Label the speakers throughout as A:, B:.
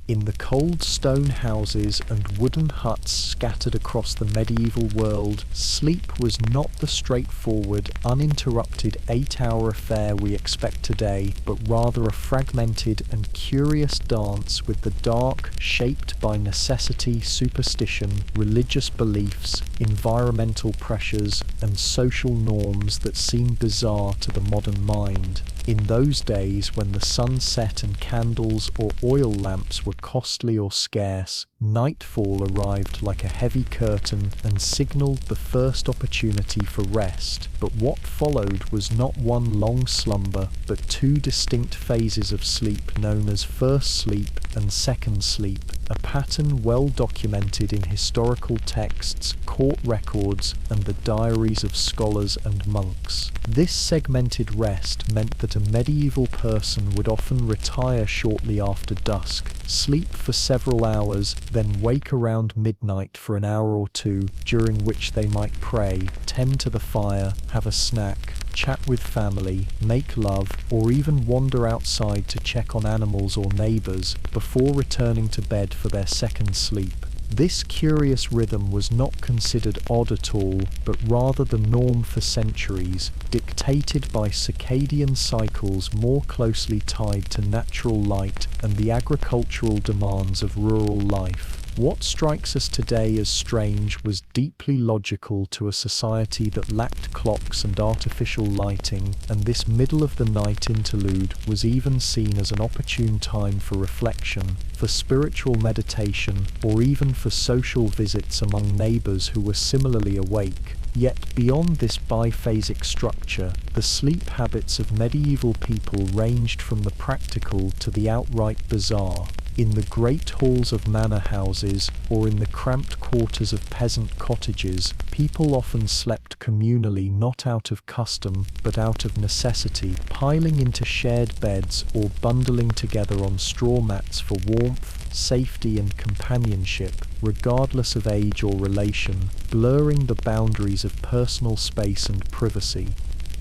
A: In the cold stone houses and wooden huts scattered across the medieval world, sleep was not the straightforward, uninterrupted 8-hour affair we expect today, but rather a fragmented and curious dance with the dark, shaped by necessity, superstition, religious beliefs, environmental pressures, and social norms that seem bizarre to the modern mind. In those days when the sun set and candles or oil lamps were costly or scarce, nightfall arrived like a heavy curtain and signaled the first opportunity for rest. But what followed was not one long slumber, but two distinct phases of sleep known as first sleep and second sleep, a pattern well documented in historical texts, court records, and the diaries of scholars and monks. This segmented rest meant that a medieval person would often retire shortly after dusk, sleep for several hours, then wake around midnight for an hour or two, during which they might pray, tend to the fire, have a snack, chat with family, make love, or even wander outside to check on animals or neighbors, before returning to bed for their second sleep. This curious rhythm was not considered odd at all, but rather the norm for centuries, dictated by circadian cycles more closely tied to natural light and the agricultural demands of rural life. What strikes us today as strange was deeply logical to a society that lacked clocks and artificial lighting, and this middle-of-the-night interlude was even seen as an opportune time for reflection, for spiritual meditation, or even for social visits among neighbors who were similarly awake. Yet beyond this biphasic structure, the sleep habits of medieval people ranged from the practical to the outright bizarre. In the great halls of manor houses, or in the cramped quarters of peasant cottages, people often slept communally, not out of custom, but out of necessity, piling into shared beds or bundling together on straw mats for warmth, safety, and companionship, regardless of age or relation, blurring the boundaries of personal space and privacy.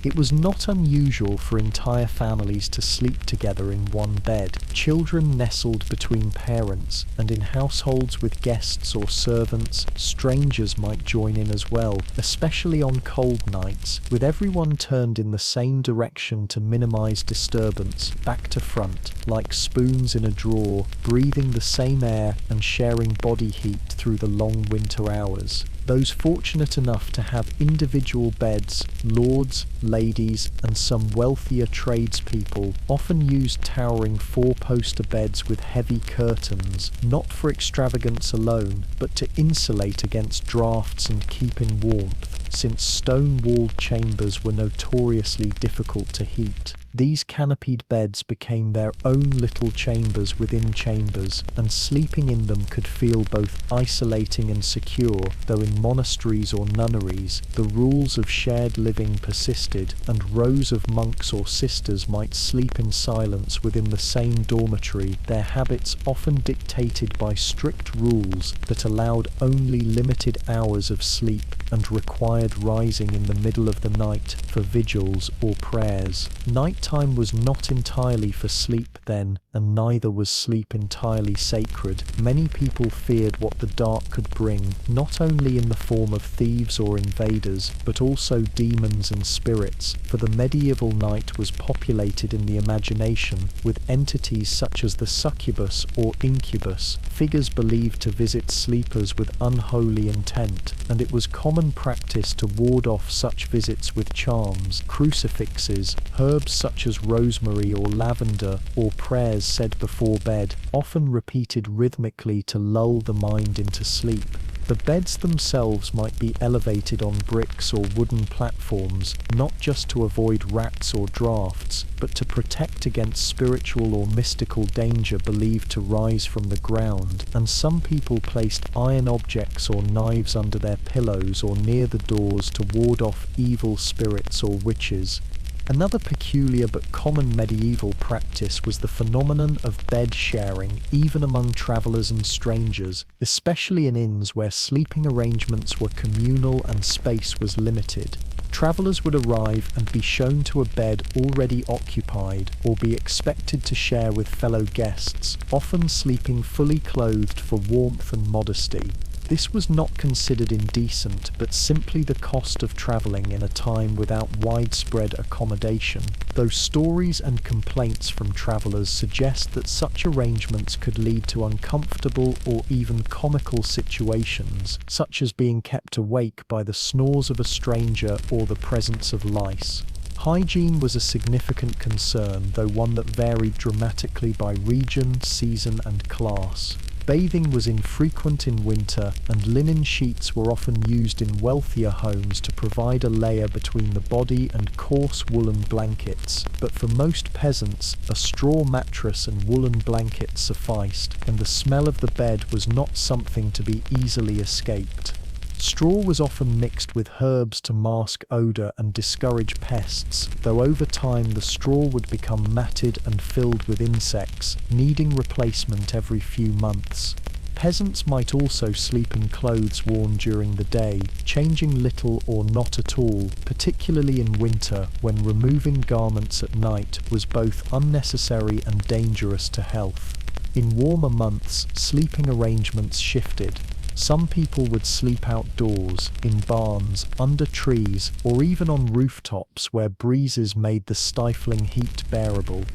A: It was not unusual for entire families to sleep together in one bed. Children nestled between parents, and in households with guests or servants, strangers might join in as well, especially on cold nights, with everyone turned in the same direction to minimize disturbance, back to front, like spoons in a drawer, breathing the same air and sharing body heat through the long winter hours. Those fortunate enough to have individual beds, lords, ladies, and some wealthier tradespeople, often used towering four-poster beds with heavy curtains, not for extravagance alone, but to insulate against drafts and keep in warmth, since stone-walled chambers were notoriously difficult to heat. These canopied beds became their own little chambers within chambers, and sleeping in them could feel both isolating and secure, though in monasteries or nunneries, the rules of shared living persisted, and rows of monks or sisters might sleep in silence within the same dormitory, their habits often dictated by strict rules that allowed only limited hours of sleep and required rising in the middle of the night for vigils or prayers. Nighttime was not entirely for sleep then, and neither was sleep entirely sacred. Many people feared what the dark could bring, not only in the form of thieves or invaders, but also demons and spirits, for the medieval night was populated in the imagination with entities such as the succubus or incubus, figures believed to visit sleepers with unholy intent, and it was common practice to ward off such visits with charms, crucifixes, herbs such as rosemary or lavender, or prayers said before bed, often repeated rhythmically to lull the mind into sleep. The beds themselves might be elevated on bricks or wooden platforms, not just to avoid rats or drafts, but to protect against spiritual or mystical danger believed to rise from the ground, and some people placed iron objects or knives under their pillows or near the doors to ward off evil spirits or witches. Another peculiar but common medieval practice was the phenomenon of bed sharing, even among travelers and strangers, especially in inns where sleeping arrangements were communal and space was limited. Travelers would arrive and be shown to a bed already occupied or be expected to share with fellow guests, often sleeping fully clothed for warmth and modesty. This was not considered indecent, but simply the cost of travelling in a time without widespread accommodation, though stories and complaints from travellers suggest that such arrangements could lead to uncomfortable or even comical situations, such as being kept awake by the snores of a stranger or the presence of lice. Hygiene was a significant concern, though one that varied dramatically by region, season, and class. Bathing was infrequent in winter, and linen sheets were often used in wealthier homes to provide a layer between the body and coarse woolen blankets, but for most peasants, a straw mattress and woolen blanket sufficed, and the smell of the bed was not something to be easily escaped. Straw was often mixed with herbs to mask odour and discourage pests, though over time the straw would become matted and filled with insects, needing replacement every few months. Peasants might also sleep in clothes worn during the day, changing little or not at all, particularly in winter, when removing garments at night was both unnecessary and dangerous to health. In warmer months, sleeping arrangements shifted. Some people would sleep outdoors, in barns, under trees, or even on rooftops where breezes made the stifling heat bearable.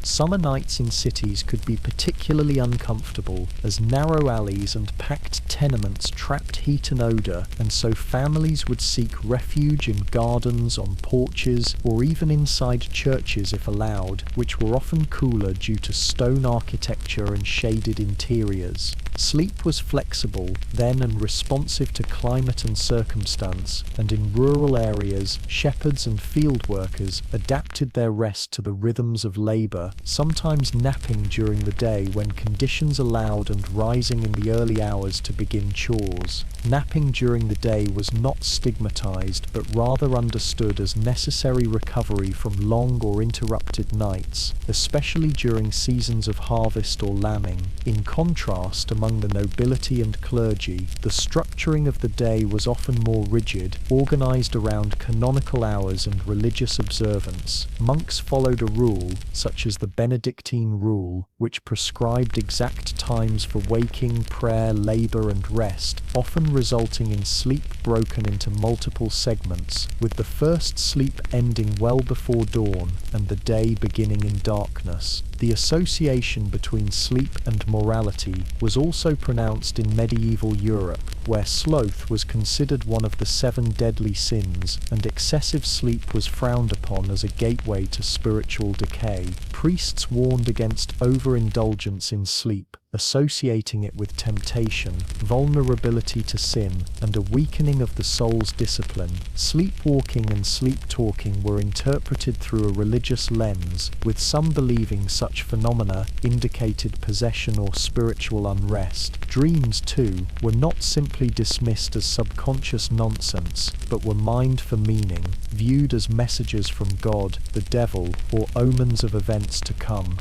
A: Summer nights in cities could be particularly uncomfortable, as narrow alleys and packed tenements trapped heat and odour, and so families would seek refuge in gardens, on porches, or even inside churches if allowed, which were often cooler due to stone architecture and shaded interiors. Sleep was flexible then and responsive to climate and circumstance, and in rural areas, shepherds and field workers adapted their rest to the rhythms of labour, sometimes napping during the day when conditions allowed and rising in the early hours to begin chores. Napping during the day was not stigmatized, but rather understood as necessary recovery from long or interrupted nights, especially during seasons of harvest or lambing. In contrast, among the nobility and clergy, the structuring of the day was often more rigid, organized around canonical hours and religious observance. Monks followed a rule, such as the Benedictine rule, which prescribed exact times for waking, prayer, labor, and rest, often resulting in sleep broken into multiple segments, with the first sleep ending well before dawn and the day beginning in darkness. The association between sleep and morality was also pronounced in medieval Europe, where sloth was considered one of the 7 deadly sins, and excessive sleep was frowned upon as a gateway to spiritual decay. Priests warned against overindulgence in sleep, associating it with temptation, vulnerability to sin, and a weakening of the soul's discipline. Sleepwalking and sleep-talking were interpreted through a religious lens, with some believing such phenomena indicated possession or spiritual unrest. Dreams, too, were not simply dismissed as subconscious nonsense, but were mined for meaning, viewed as messages from God, the devil, or omens of events to come.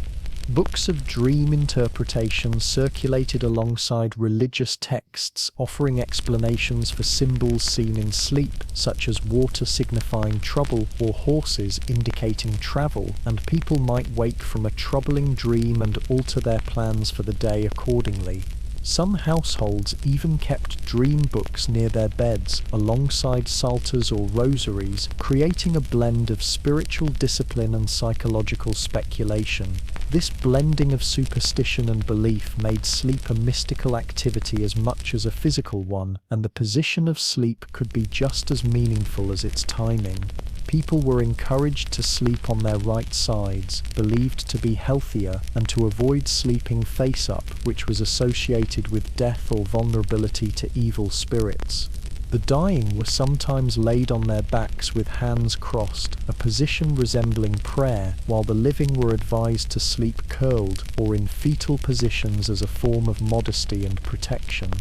A: Books of dream interpretation circulated alongside religious texts offering explanations for symbols seen in sleep, such as water signifying trouble or horses indicating travel, and people might wake from a troubling dream and alter their plans for the day accordingly. Some households even kept dream books near their beds, alongside psalters or rosaries, creating a blend of spiritual discipline and psychological speculation. This blending of superstition and belief made sleep a mystical activity as much as a physical one, and the position of sleep could be just as meaningful as its timing. People were encouraged to sleep on their right sides, believed to be healthier, and to avoid sleeping face up, which was associated with death or vulnerability to evil spirits. The dying were sometimes laid on their backs with hands crossed, a position resembling prayer, while the living were advised to sleep curled or in fetal positions as a form of modesty and protection.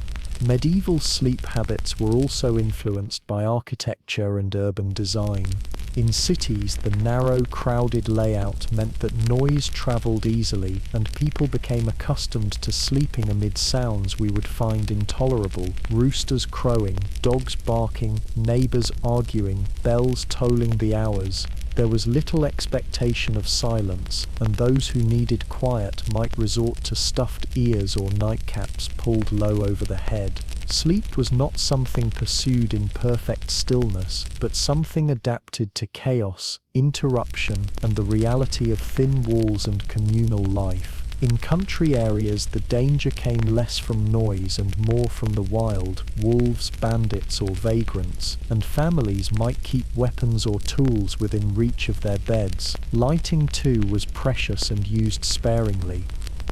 A: Medieval sleep habits were also influenced by architecture and urban design. In cities, the narrow, crowded layout meant that noise travelled easily, and people became accustomed to sleeping amid sounds we would find intolerable: roosters crowing, dogs barking, neighbours arguing, bells tolling the hours. There was little expectation of silence, and those who needed quiet might resort to stuffed ears or nightcaps pulled low over the head. Sleep was not something pursued in perfect stillness, but something adapted to chaos, interruption, and the reality of thin walls and communal life. In country areas, the danger came less from noise and more from the wild: wolves, bandits, or vagrants, and families might keep weapons or tools within reach of their beds. Lighting, too, was precious and used sparingly.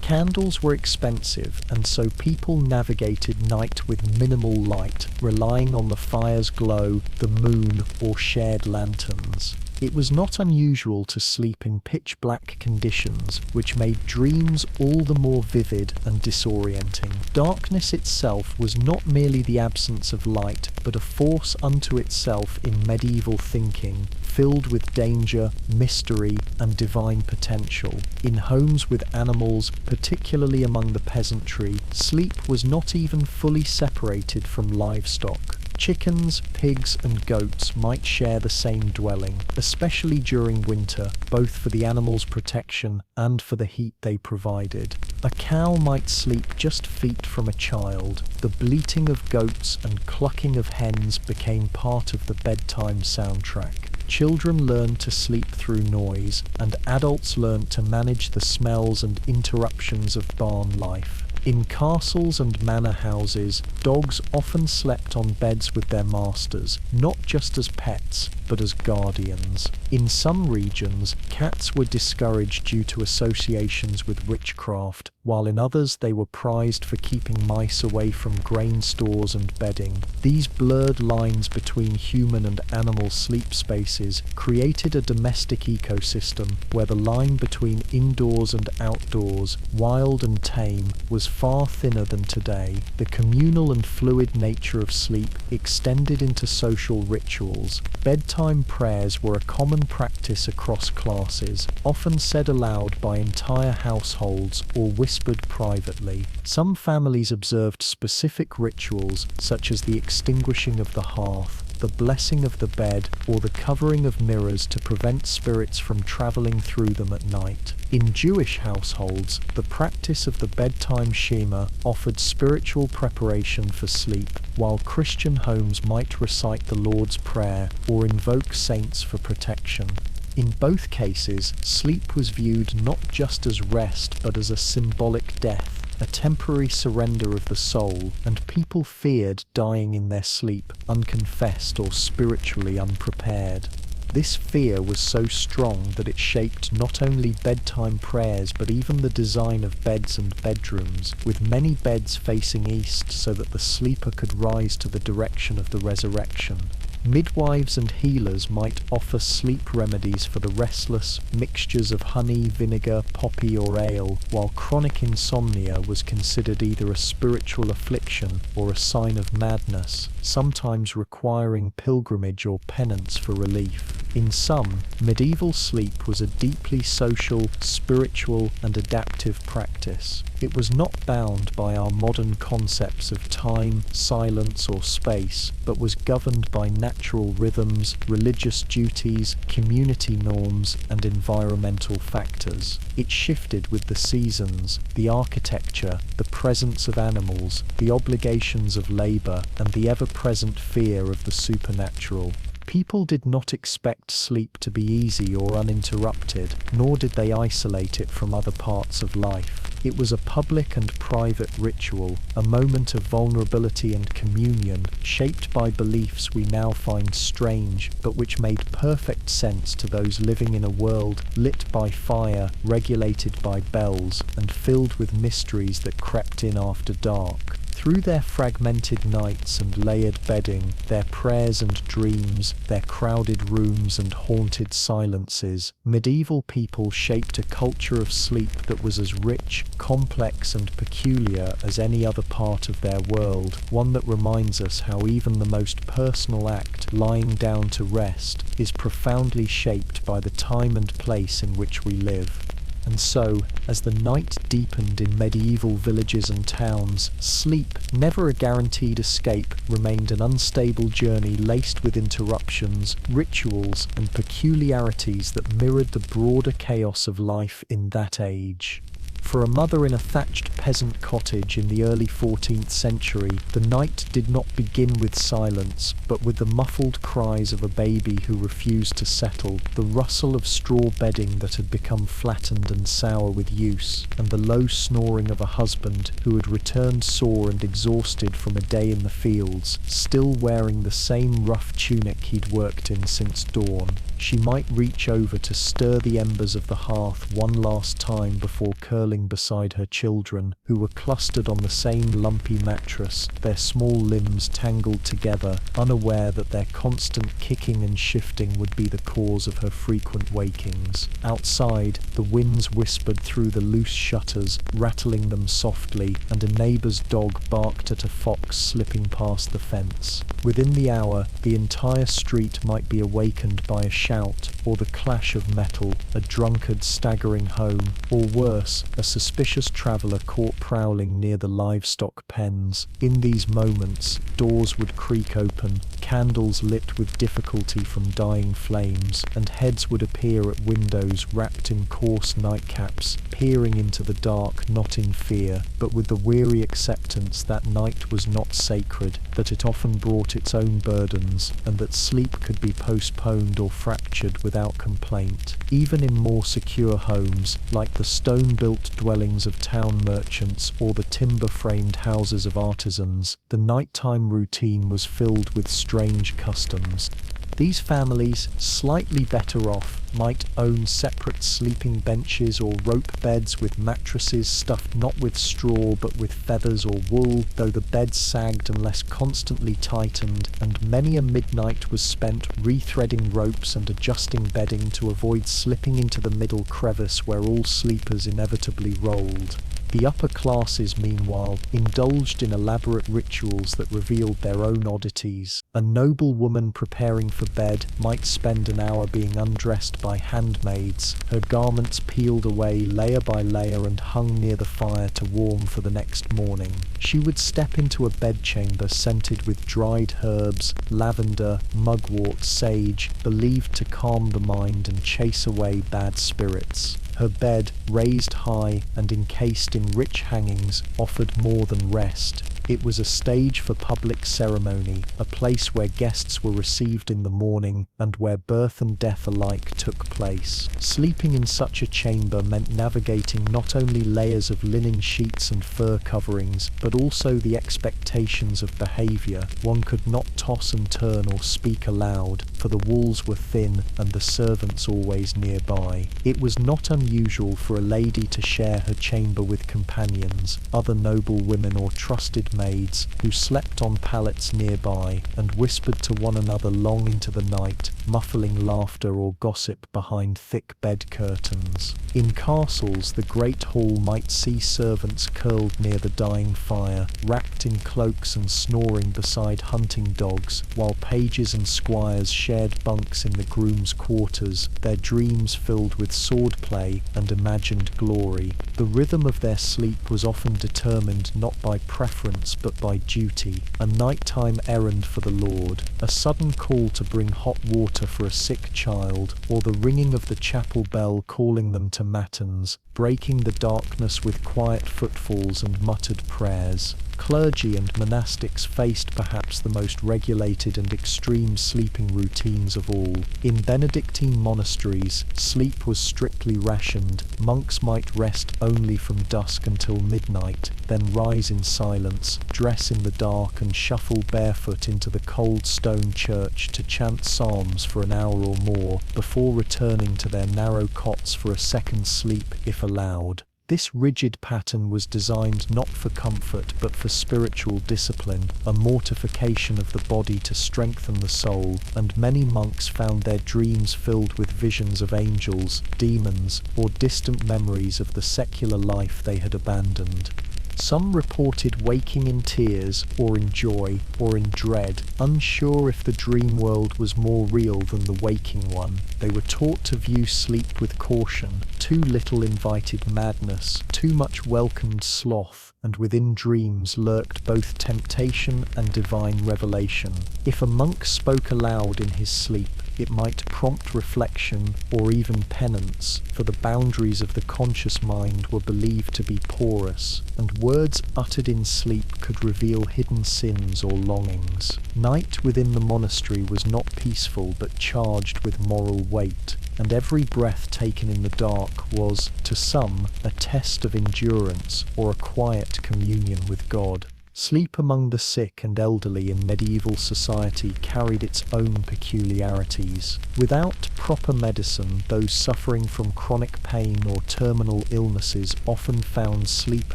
A: Candles were expensive, and so people navigated night with minimal light, relying on the fire's glow, the moon, or shared lanterns. It was not unusual to sleep in pitch-black conditions, which made dreams all the more vivid and disorienting. Darkness itself was not merely the absence of light, but a force unto itself in medieval thinking, filled with danger, mystery, and divine potential. In homes with animals, particularly among the peasantry, sleep was not even fully separated from livestock. Chickens, pigs, and goats might share the same dwelling, especially during winter, both for the animals' protection and for the heat they provided. A cow might sleep just feet from a child. The bleating of goats and clucking of hens became part of the bedtime soundtrack. Children learned to sleep through noise, and adults learned to manage the smells and interruptions of barn life. In castles and manor houses, dogs often slept on beds with their masters, not just as pets, but as guardians. In some regions, cats were discouraged due to associations with witchcraft, while in others they were prized for keeping mice away from grain stores and bedding. These blurred lines between human and animal sleep spaces created a domestic ecosystem where the line between indoors and outdoors, wild and tame, was far thinner than today. The communal and fluid nature of sleep extended into social rituals. Bedtime prayers were a common practice across classes, often said aloud by entire households or whispered privately. Some families observed specific rituals, such as the extinguishing of the hearth, the blessing of the bed, or the covering of mirrors to prevent spirits from traveling through them at night. In Jewish households, the practice of the bedtime shema offered spiritual preparation for sleep, while Christian homes might recite the Lord's Prayer or invoke saints for protection. In both cases, sleep was viewed not just as rest but as a symbolic death, a temporary surrender of the soul, and people feared dying in their sleep, unconfessed or spiritually unprepared. This fear was so strong that it shaped not only bedtime prayers but even the design of beds and bedrooms, with many beds facing east so that the sleeper could rise to the direction of the resurrection. Midwives and healers might offer sleep remedies for the restless, mixtures of honey, vinegar, poppy or ale, while chronic insomnia was considered either a spiritual affliction or a sign of madness, sometimes requiring pilgrimage or penance for relief. In sum, medieval sleep was a deeply social, spiritual, and adaptive practice. It was not bound by our modern concepts of time, silence, or space, but was governed by natural rhythms, religious duties, community norms, and environmental factors. It shifted with the seasons, the architecture, the presence of animals, the obligations of labor, and the ever-present fear of the supernatural. People did not expect sleep to be easy or uninterrupted, nor did they isolate it from other parts of life. It was a public and private ritual, a moment of vulnerability and communion, shaped by beliefs we now find strange, but which made perfect sense to those living in a world lit by fire, regulated by bells, and filled with mysteries that crept in after dark. Through their fragmented nights and layered bedding, their prayers and dreams, their crowded rooms and haunted silences, medieval people shaped a culture of sleep that was as rich, complex and peculiar as any other part of their world, one that reminds us how even the most personal act, lying down to rest, is profoundly shaped by the time and place in which we live. And so, as the night deepened in medieval villages and towns, sleep, never a guaranteed escape, remained an unstable journey laced with interruptions, rituals, and peculiarities that mirrored the broader chaos of life in that age. For a mother in a thatched peasant cottage in the early 14th century, the night did not begin with silence, but with the muffled cries of a baby who refused to settle, the rustle of straw bedding that had become flattened and sour with use, and the low snoring of a husband who had returned sore and exhausted from a day in the fields, still wearing the same rough tunic he'd worked in since dawn. She might reach over to stir the embers of the hearth one last time before curling beside her children, who were clustered on the same lumpy mattress, their small limbs tangled together, unaware that their constant kicking and shifting would be the cause of her frequent wakings. Outside, the winds whispered through the loose shutters, rattling them softly, and a neighbour's dog barked at a fox slipping past the fence. Within the hour, the entire street might be awakened by a shout, or the clash of metal, a drunkard staggering home, or worse, a suspicious traveller caught prowling near the livestock pens. In these moments, doors would creak open, candles lit with difficulty from dying flames, and heads would appear at windows wrapped in coarse nightcaps, peering into the dark not in fear, but with the weary acceptance that night was not sacred, that it often brought its own burdens, and that sleep could be postponed or fractured without complaint. Even in more secure homes, like the stone-built dwellings of town merchants or the timber-framed houses of artisans, the nighttime routine was filled with strange customs. These families, slightly better off, might own separate sleeping benches or rope beds with mattresses stuffed not with straw but with feathers or wool, though the beds sagged unless constantly tightened, and many a midnight was spent rethreading ropes and adjusting bedding to avoid slipping into the middle crevice where all sleepers inevitably rolled. The upper classes, meanwhile, indulged in elaborate rituals that revealed their own oddities. A noble woman preparing for bed might spend an hour being undressed by handmaids, her garments peeled away layer by layer and hung near the fire to warm for the next morning. She would step into a bedchamber scented with dried herbs, lavender, mugwort, sage, believed to calm the mind and chase away bad spirits. Her bed, raised high and encased in rich hangings, offered more than rest. It was a stage for public ceremony, a place where guests were received in the morning and where birth and death alike took place. Sleeping in such a chamber meant navigating not only layers of linen sheets and fur coverings, but also the expectations of behaviour. One could not toss and turn or speak aloud, for the walls were thin and the servants always nearby. It was not unusual for a lady to share her chamber with companions, other noble women or trusted maids, who slept on pallets nearby and whispered to one another long into the night, muffling laughter or gossip behind thick bed curtains. In castles, the great hall might see servants curled near the dying fire, wrapped in cloaks and snoring beside hunting dogs, while pages and squires shared bunks in the grooms' quarters, their dreams filled with swordplay and imagined glory. The rhythm of their sleep was often determined not by preference but by duty, a nighttime errand for the Lord, a sudden call to bring hot water for a sick child, or the ringing of the chapel bell calling them to matins, breaking the darkness with quiet footfalls and muttered prayers. Clergy and monastics faced perhaps the most regulated and extreme sleeping routines of all. In Benedictine monasteries, sleep was strictly rationed. Monks might rest only from dusk until midnight, then rise in silence, dress in the dark and shuffle barefoot into the cold stone church to chant psalms for an hour or more, before returning to their narrow cots for a second sleep if allowed. This rigid pattern was designed not for comfort but for spiritual discipline, a mortification of the body to strengthen the soul, and many monks found their dreams filled with visions of angels, demons, or distant memories of the secular life they had abandoned. Some reported waking in tears, or in joy, or in dread, unsure if the dream world was more real than the waking one. They were taught to view sleep with caution. Too little invited madness, too much welcomed sloth, and within dreams lurked both temptation and divine revelation. If a monk spoke aloud in his sleep, it might prompt reflection or even penance, for the boundaries of the conscious mind were believed to be porous, and words uttered in sleep could reveal hidden sins or longings. Night within the monastery was not peaceful but charged with moral weight, and every breath taken in the dark was, to some, a test of endurance or a quiet communion with God. Sleep among the sick and elderly in medieval society carried its own peculiarities. Without proper medicine, those suffering from chronic pain or terminal illnesses often found sleep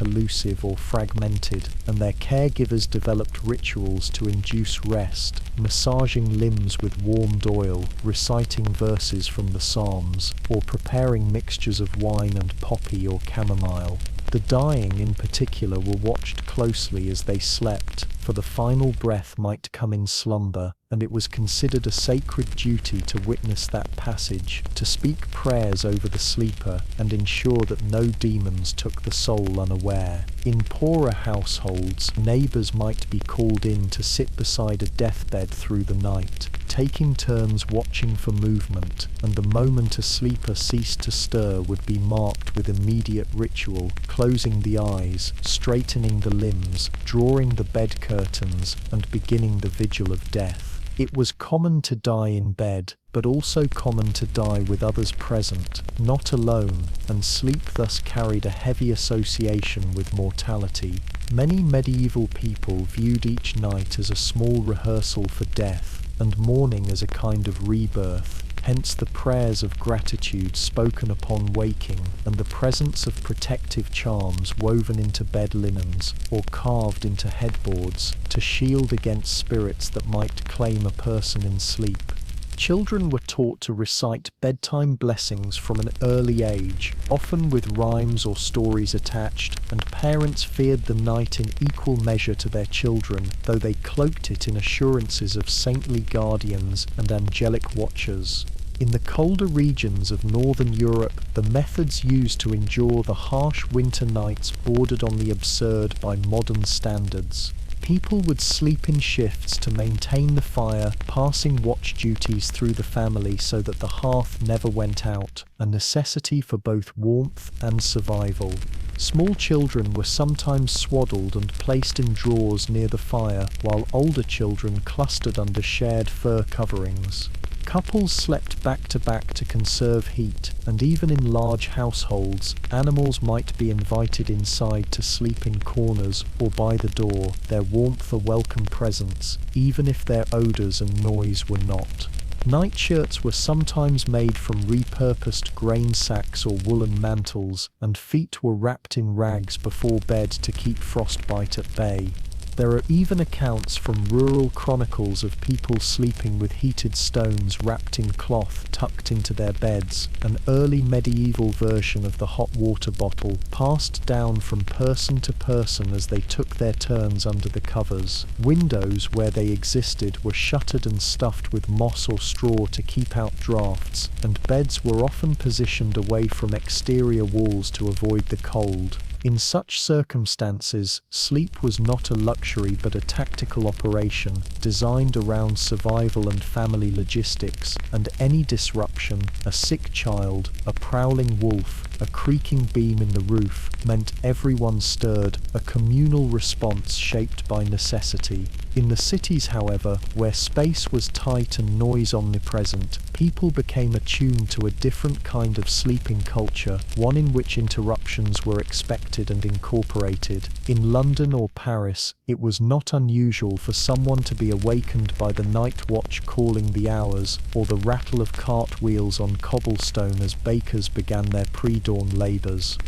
A: elusive or fragmented, and their caregivers developed rituals to induce rest, massaging limbs with warmed oil, reciting verses from the Psalms, or preparing mixtures of wine and poppy or chamomile. The dying in particular were watched closely as they slept, for the final breath might come in slumber, and it was considered a sacred duty to witness that passage, to speak prayers over the sleeper, and ensure that no demons took the soul unaware. In poorer households, neighbours might be called in to sit beside a deathbed through the night, taking turns watching for movement, and the moment a sleeper ceased to stir would be marked with immediate ritual, closing the eyes, straightening the limbs, drawing the bed curtains, and beginning the vigil of death. It was common to die in bed, but also common to die with others present, not alone, and sleep thus carried a heavy association with mortality. Many medieval people viewed each night as a small rehearsal for death, and morning as a kind of rebirth, hence the prayers of gratitude spoken upon waking, and the presence of protective charms woven into bed linens or carved into headboards to shield against spirits that might claim a person in sleep. Children were taught to recite bedtime blessings from an early age, often with rhymes or stories attached, and parents feared the night in equal measure to their children, though they cloaked it in assurances of saintly guardians and angelic watchers. In the colder regions of northern Europe, the methods used to endure the harsh winter nights bordered on the absurd by modern standards. People would sleep in shifts to maintain the fire, passing watch duties through the family so that the hearth never went out, a necessity for both warmth and survival. Small children were sometimes swaddled and placed in drawers near the fire, while older children clustered under shared fur coverings. Couples slept back to back to conserve heat, and even in large households, animals might be invited inside to sleep in corners or by the door, their warmth a welcome presence, even if their odours and noise were not. Nightshirts were sometimes made from repurposed grain sacks or woolen mantles, and feet were wrapped in rags before bed to keep frostbite at bay. There are even accounts from rural chronicles of people sleeping with heated stones wrapped in cloth tucked into their beds, an early medieval version of the hot water bottle, passed down from person to person as they took their turns under the covers. Windows where they existed were shuttered and stuffed with moss or straw to keep out drafts, and beds were often positioned away from exterior walls to avoid the cold. In such circumstances, sleep was not a luxury but a tactical operation, designed around survival and family logistics, and any disruption, a sick child, a prowling wolf, a creaking beam in the roof, meant everyone stirred, a communal response shaped by necessity. In the cities, however, where space was tight and noise omnipresent, people became attuned to a different kind of sleeping culture, one in which interruptions were expected and incorporated. In London or Paris, it was not unusual for someone to be awakened by the night watch calling the hours, or the rattle of cart wheels on cobblestone as bakers began their pre-dawn labours.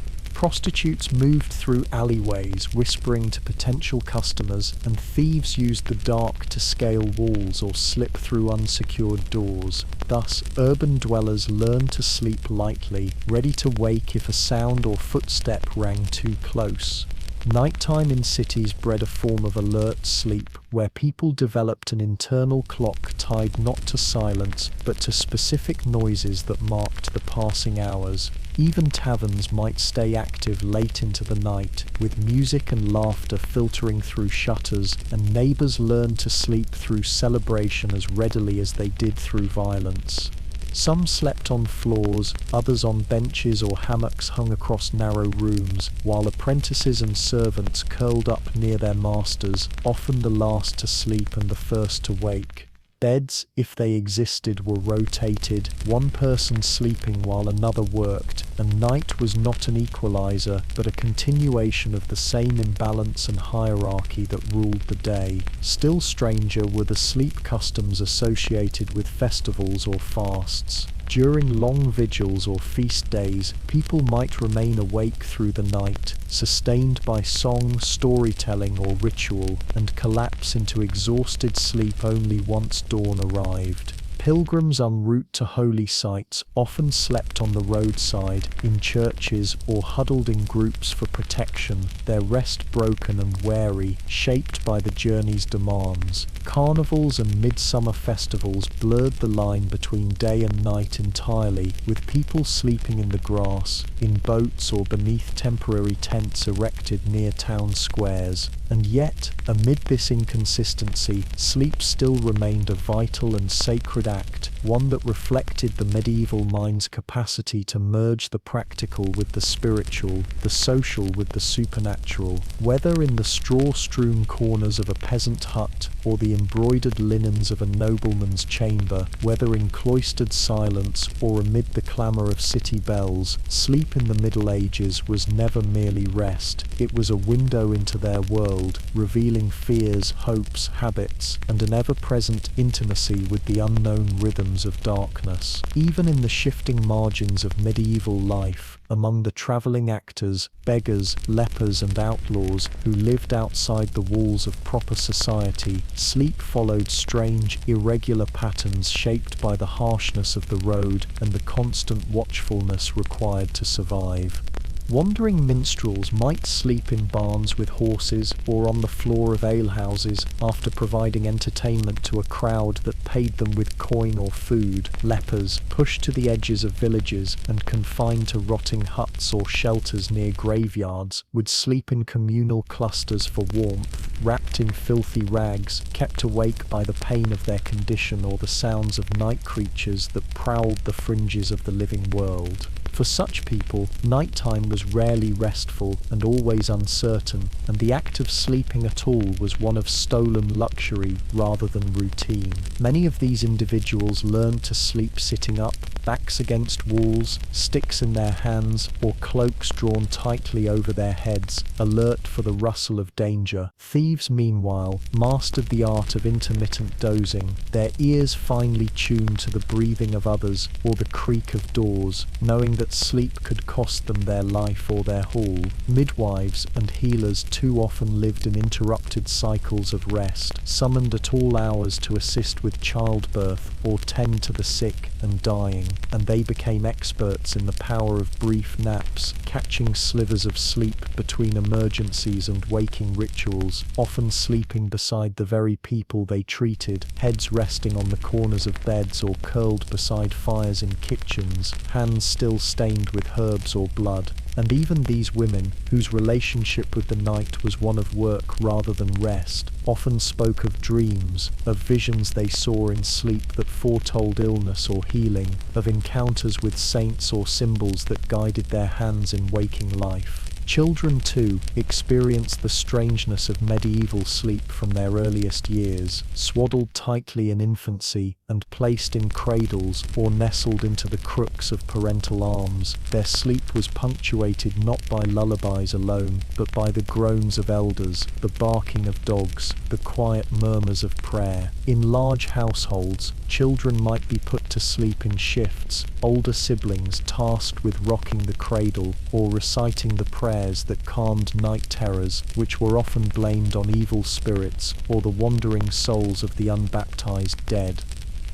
A: Prostitutes moved through alleyways, whispering to potential customers, and thieves used the dark to scale walls or slip through unsecured doors. Thus, urban dwellers learned to sleep lightly, ready to wake if a sound or footstep rang too close. Nighttime in cities bred a form of alert sleep, where people developed an internal clock tied not to silence, but to specific noises that marked the passing hours. Even taverns might stay active late into the night, with music and laughter filtering through shutters, and neighbors learned to sleep through celebration as readily as they did through violence. Some slept on floors, others on benches or hammocks hung across narrow rooms, while apprentices and servants curled up near their masters, often the last to sleep and the first to wake. Beds, if they existed, were rotated, one person sleeping while another worked, and night was not an equalizer, but a continuation of the same imbalance and hierarchy that ruled the day. Still stranger were the sleep customs associated with festivals or fasts. During long vigils or feast days, people might remain awake through the night, sustained by song, storytelling, or ritual, and collapse into exhausted sleep only once dawn arrived. Pilgrims en route to holy sites often slept on the roadside, in churches, or huddled in groups for protection, their rest broken and weary, shaped by the journey's demands. Carnivals and midsummer festivals blurred the line between day and night entirely, with people sleeping in the grass, in boats, or beneath temporary tents erected near town squares. And yet, amid this inconsistency, sleep still remained a vital and sacred act, one that reflected the medieval mind's capacity to merge the practical with the spiritual, the social with the supernatural. Whether in the straw-strewn corners of a peasant hut, or the embroidered linens of a nobleman's chamber, whether in cloistered silence or amid the clamour of city bells, sleep in the Middle Ages was never merely rest. It was a window into their world, revealing fears, hopes, habits, and an ever-present intimacy with the unknown rhythms of darkness. Even in the shifting margins of medieval life, among the travelling actors, beggars, lepers, and outlaws who lived outside the walls of proper society, sleep followed strange, irregular patterns shaped by the harshness of the road and the constant watchfulness required to survive. Wandering minstrels might sleep in barns with horses or on the floor of alehouses after providing entertainment to a crowd that paid them with coin or food. Lepers, pushed to the edges of villages and confined to rotting huts or shelters near graveyards, would sleep in communal clusters for warmth, wrapped in filthy rags, kept awake by the pain of their condition or the sounds of night creatures that prowled the fringes of the living world. For such people, nighttime was rarely restful and always uncertain, and the act of sleeping at all was one of stolen luxury rather than routine. Many of these individuals learned to sleep sitting up, backs against walls, sticks in their hands, or cloaks drawn tightly over their heads, alert for the rustle of danger. Thieves, meanwhile, mastered the art of intermittent dozing, their ears finely tuned to the breathing of others or the creak of doors, knowing that sleep could cost them their life or their haul. Midwives and healers too often lived in interrupted cycles of rest, summoned at all hours to assist with childbirth or tend to the sick and dying, and they became experts in the power of brief naps, catching slivers of sleep between emergencies and waking rituals, often sleeping beside the very people they treated, heads resting on the corners of beds or curled beside fires in kitchens, hands still stained with herbs or blood. And even these women, whose relationship with the night was one of work rather than rest, often spoke of dreams, of visions they saw in sleep that foretold illness or healing, of encounters with saints or symbols that guided their hands in waking life. Children, too, experience the strangeness of medieval sleep from their earliest years, swaddled tightly in infancy and placed in cradles or nestled into the crooks of parental arms. Their sleep was punctuated not by lullabies alone, but by the groans of elders, the barking of dogs, the quiet murmurs of prayer. In large households, children might be put to sleep in shifts, older siblings tasked with rocking the cradle or reciting the prayers that calmed night terrors, which were often blamed on evil spirits or the wandering souls of the unbaptized dead.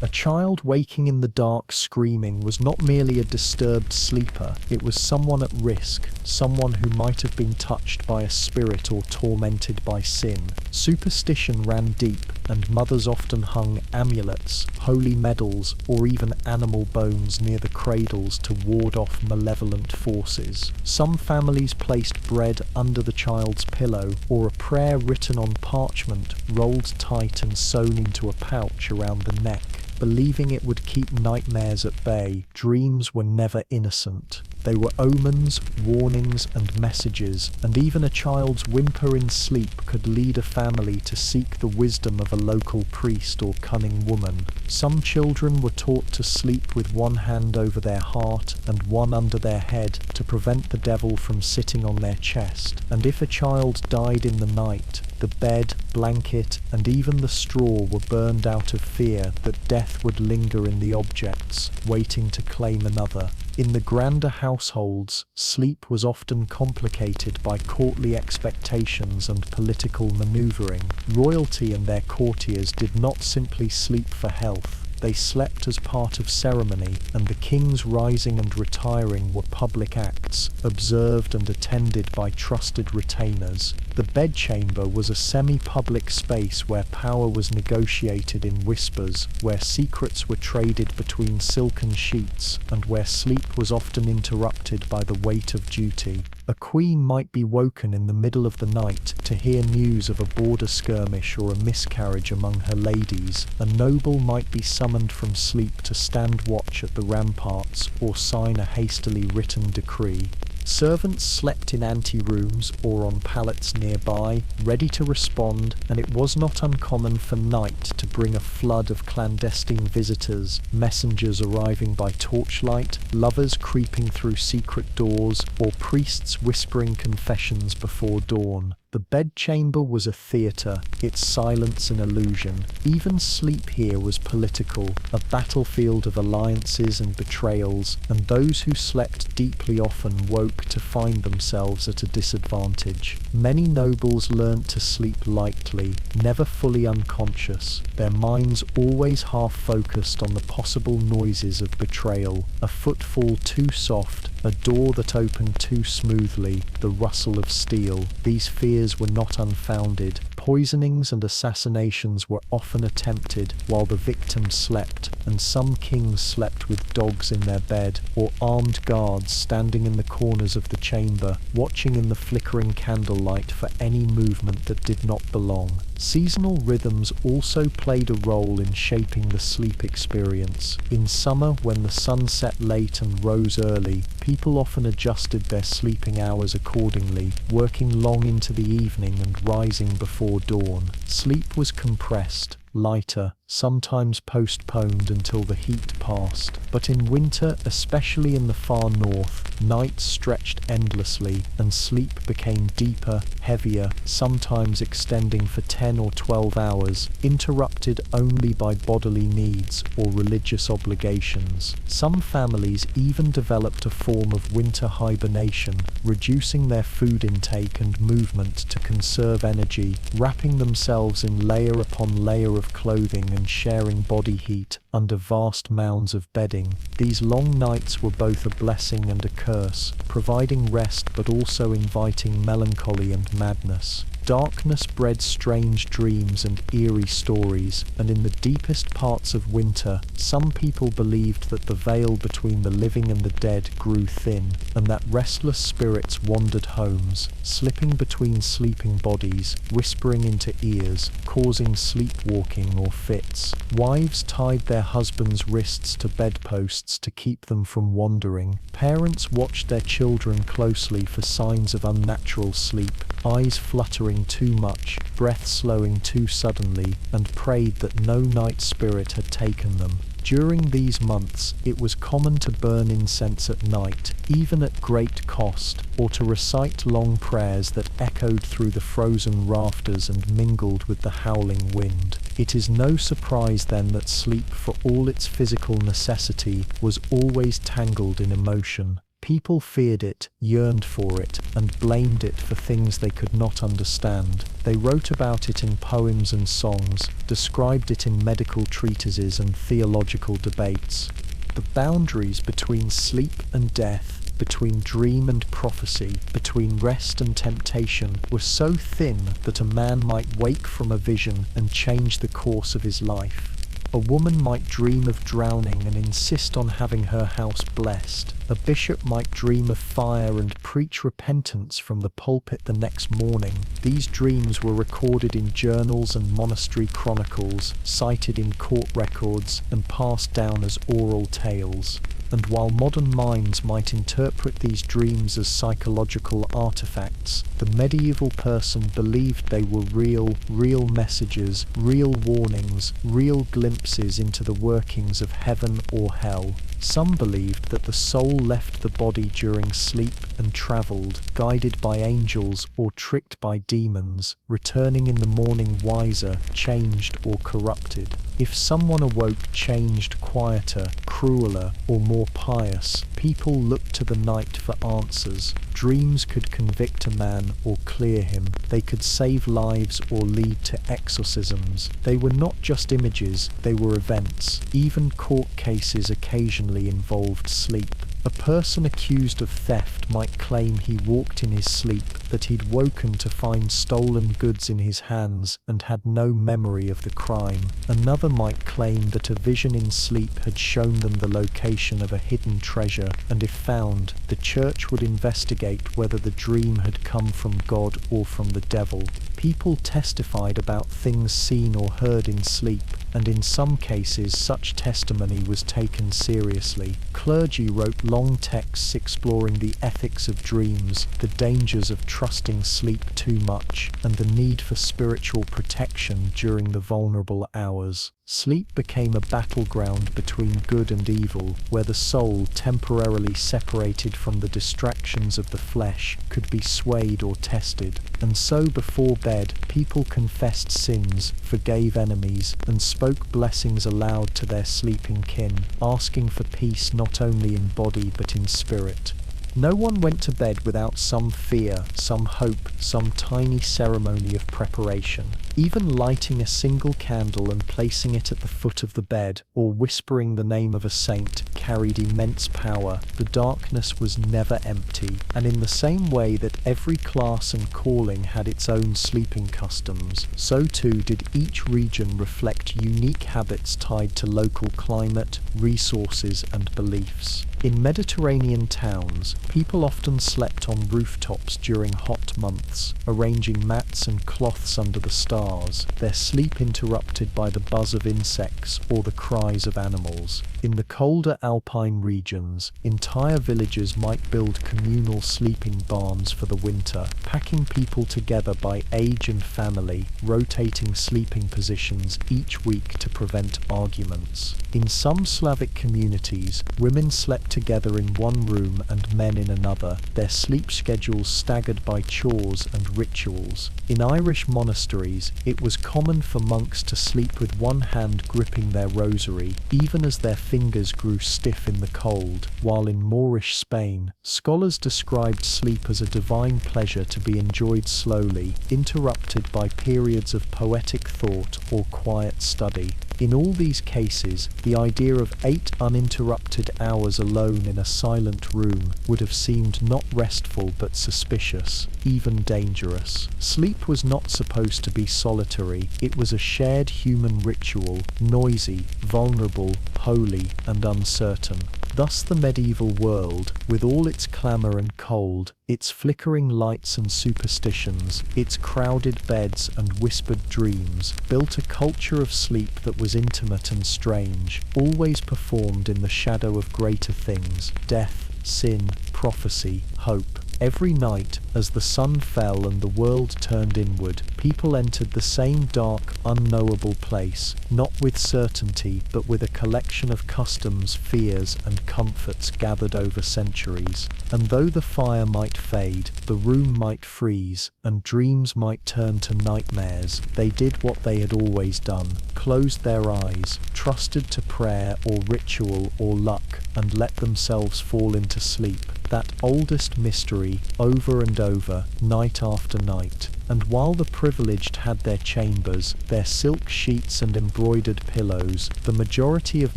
A: A child waking in the dark screaming was not merely a disturbed sleeper, it was someone at risk, someone who might have been touched by a spirit or tormented by sin. Superstition ran deep, and mothers often hung amulets, holy medals, or even animal bones near the cradles to ward off malevolent forces. Some families placed bread under the child's pillow, or a prayer written on parchment, rolled tight and sewn into a pouch around the neck. Believing it would keep nightmares at bay, dreams were never innocent. They were omens, warnings, and messages, and even a child's whimper in sleep could lead a family to seek the wisdom of a local priest or cunning woman. Some children were taught to sleep with one hand over their heart and one under their head to prevent the devil from sitting on their chest, and if a child died in the night, the bed, blanket, and even the straw were burned out of fear that death would linger in the objects, waiting to claim another. In the grander households, sleep was often complicated by courtly expectations and political maneuvering. Royalty and their courtiers did not simply sleep for health. They slept as part of ceremony, and the king's rising and retiring were public acts, observed and attended by trusted retainers. The bedchamber was a semi-public space where power was negotiated in whispers, where secrets were traded between silken sheets, and where sleep was often interrupted by the weight of duty. A queen might be woken in the middle of the night to hear news of a border skirmish or a miscarriage among her ladies. A noble might be summoned from sleep to stand watch at the ramparts or sign a hastily written decree. Servants slept in anterooms or on pallets nearby, ready to respond, and it was not uncommon for night to bring a flood of clandestine visitors, messengers arriving by torchlight, lovers creeping through secret doors, or priests whispering confessions before dawn. The bedchamber was a theatre, its silence an illusion. Even sleep here was political, a battlefield of alliances and betrayals, and those who slept deeply often woke to find themselves at a disadvantage. Many nobles learnt to sleep lightly, never fully unconscious, their minds always half-focused on the possible noises of betrayal, a footfall too soft, a door that opened too smoothly, the rustle of steel. These fears were not unfounded. Poisonings and assassinations were often attempted while the victim slept, and some kings slept with dogs in their bed, or armed guards standing in the corners of the chamber, watching in the flickering candlelight for any movement that did not belong. Seasonal rhythms also played a role in shaping the sleep experience. In summer, when the sun set late and rose early, people often adjusted their sleeping hours accordingly, working long into the evening and rising before dawn. Sleep was compressed, lighter, sometimes postponed until the heat passed. But in winter, especially in the far north, nights stretched endlessly, and sleep became deeper, heavier, sometimes extending for 10 or 12 hours, interrupted only by bodily needs or religious obligations. Some families even developed a form of winter hibernation, reducing their food intake and movement to conserve energy, wrapping themselves in layer upon layer of clothing and sharing body heat under vast mounds of bedding. These long nights were both a blessing and a curse, providing rest but also inviting melancholy and madness. darkness bred strange dreams and eerie stories, and in the deepest parts of winter, some people believed that the veil between the living and the dead grew thin, and that restless spirits wandered homes, slipping between sleeping bodies, whispering into ears, causing sleepwalking or fits. Wives tied their husbands' wrists to bedposts to keep them from wandering. Parents watched their children closely for signs of unnatural sleep, eyes fluttering too much, breath slowing too suddenly, and prayed that no night spirit had taken them. During these months, it was common to burn incense at night, even at great cost, or to recite long prayers that echoed through the frozen rafters and mingled with the howling wind. It is no surprise then that sleep, for all its physical necessity, was always tangled in emotion. People feared it, yearned for it, and blamed it for things they could not understand. They wrote about it in poems and songs, described it in medical treatises and theological debates. The boundaries between sleep and death, between dream and prophecy, between rest and temptation, were so thin that a man might wake from a vision and change the course of his life. A woman might dream of drowning and insist on having her house blessed. A bishop might dream of fire and preach repentance from the pulpit the next morning. These dreams were recorded in journals and monastery chronicles, cited in court records, and passed down as oral tales. And while modern minds might interpret these dreams as psychological artifacts, the medieval person believed they were real messages, real warnings, real glimpses into the workings of heaven or hell. Some believed that the soul left the body during sleep and travelled, guided by angels or tricked by demons, returning in the morning wiser, changed or corrupted. If someone awoke changed, quieter, crueler, or more pious, people looked to the night for answers. Dreams could convict a man or clear him. They could save lives or lead to exorcisms. They were not just images, they were events. Even court cases occasionally involved sleep. A person accused of theft might claim he walked in his sleep, that he'd woken to find stolen goods in his hands and had no memory of the crime. Another might claim that a vision in sleep had shown them the location of a hidden treasure, and if found, the church would investigate whether the dream had come from God or from the devil. People testified about things seen or heard in sleep, and in some cases such testimony was taken seriously. Clergy wrote long texts exploring the ethics of dreams, the dangers of trusting sleep too much, and the need for spiritual protection during the vulnerable hours. Sleep became a battleground between good and evil, where the soul, temporarily separated from the distractions of the flesh, could be swayed or tested. And so before bed, people confessed sins, forgave enemies, and spoke blessings aloud to their sleeping kin, asking for peace not only in body but in spirit. No one went to bed without some fear, some hope, some tiny ceremony of preparation. Even lighting a single candle and placing it at the foot of the bed, or whispering the name of a saint, carried immense power. The darkness was never empty, and in the same way that every class and calling had its own sleeping customs, so too did each region reflect unique habits tied to local climate, resources, and beliefs. In Mediterranean towns, people often slept on rooftops during hot months, arranging mats and cloths under the stars, their sleep interrupted by the buzz of insects or the cries of animals. In the colder alpine regions, entire villages might build communal sleeping barns for the winter, packing people together by age and family, rotating sleeping positions each week to prevent arguments. In some Slavic communities, women slept together in one room and men in another, their sleep schedules staggered by chores and rituals. In Irish monasteries, it was common for monks to sleep with one hand gripping their rosary, even as their fingers grew stiff in the cold, while in Moorish Spain, scholars described sleep as a divine pleasure to be enjoyed slowly, interrupted by periods of poetic thought or quiet study. In all these cases, the idea of 8 uninterrupted hours alone in a silent room would have seemed not restful but suspicious, even dangerous. Sleep was not supposed to be solitary, it was a shared human ritual, noisy, vulnerable, holy, and uncertain. Thus the medieval world, with all its clamour and cold, its flickering lights and superstitions, its crowded beds and whispered dreams, built a culture of sleep that was intimate and strange, always performed in the shadow of greater things: death, sin, prophecy, hope. Every night, as the sun fell and the world turned inward, people entered the same dark, unknowable place, not with certainty, but with a collection of customs, fears, and comforts gathered over centuries. And though the fire might fade, the room might freeze, and dreams might turn to nightmares, they did what they had always done: closed their eyes, trusted to prayer or ritual or luck, and let themselves fall into sleep. That oldest mystery, over and over, night after night. And while the privileged had their chambers, their silk sheets and embroidered pillows, the majority of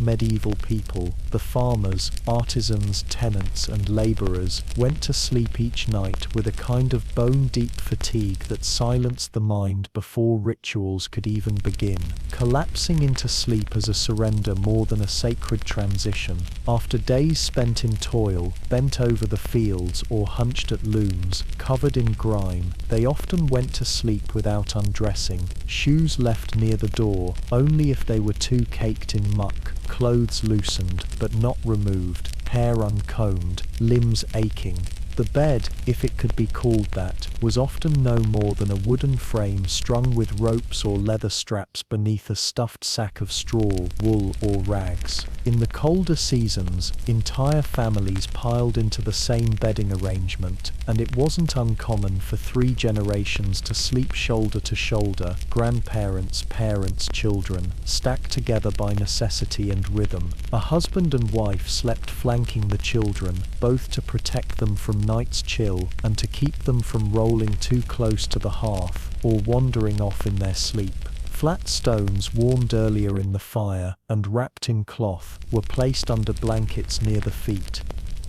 A: medieval people, the farmers, artisans, tenants, and labourers, went to sleep each night with a kind of bone-deep fatigue that silenced the mind before rituals could even begin, collapsing into sleep as a surrender more than a sacred transition. After days spent in toil, bent over the fields or hunched at looms, covered in grime, they often went to sleep without undressing, shoes left near the door, only if they were too caked in muck, clothes loosened but not removed, hair uncombed, limbs aching. The bed, if it could be called that, was often no more than a wooden frame strung with ropes or leather straps beneath a stuffed sack of straw, wool, or rags. In the colder seasons, entire families piled into the same bedding arrangement, and it wasn't uncommon for 3 generations to sleep shoulder to shoulder, grandparents, parents, children, stacked together by necessity and rhythm. A husband and wife slept flanking the children, both to protect them from night's chill and to keep them from rolling too close to the hearth or wandering off in their sleep. Flat stones warmed earlier in the fire and wrapped in cloth were placed under blankets near the feet.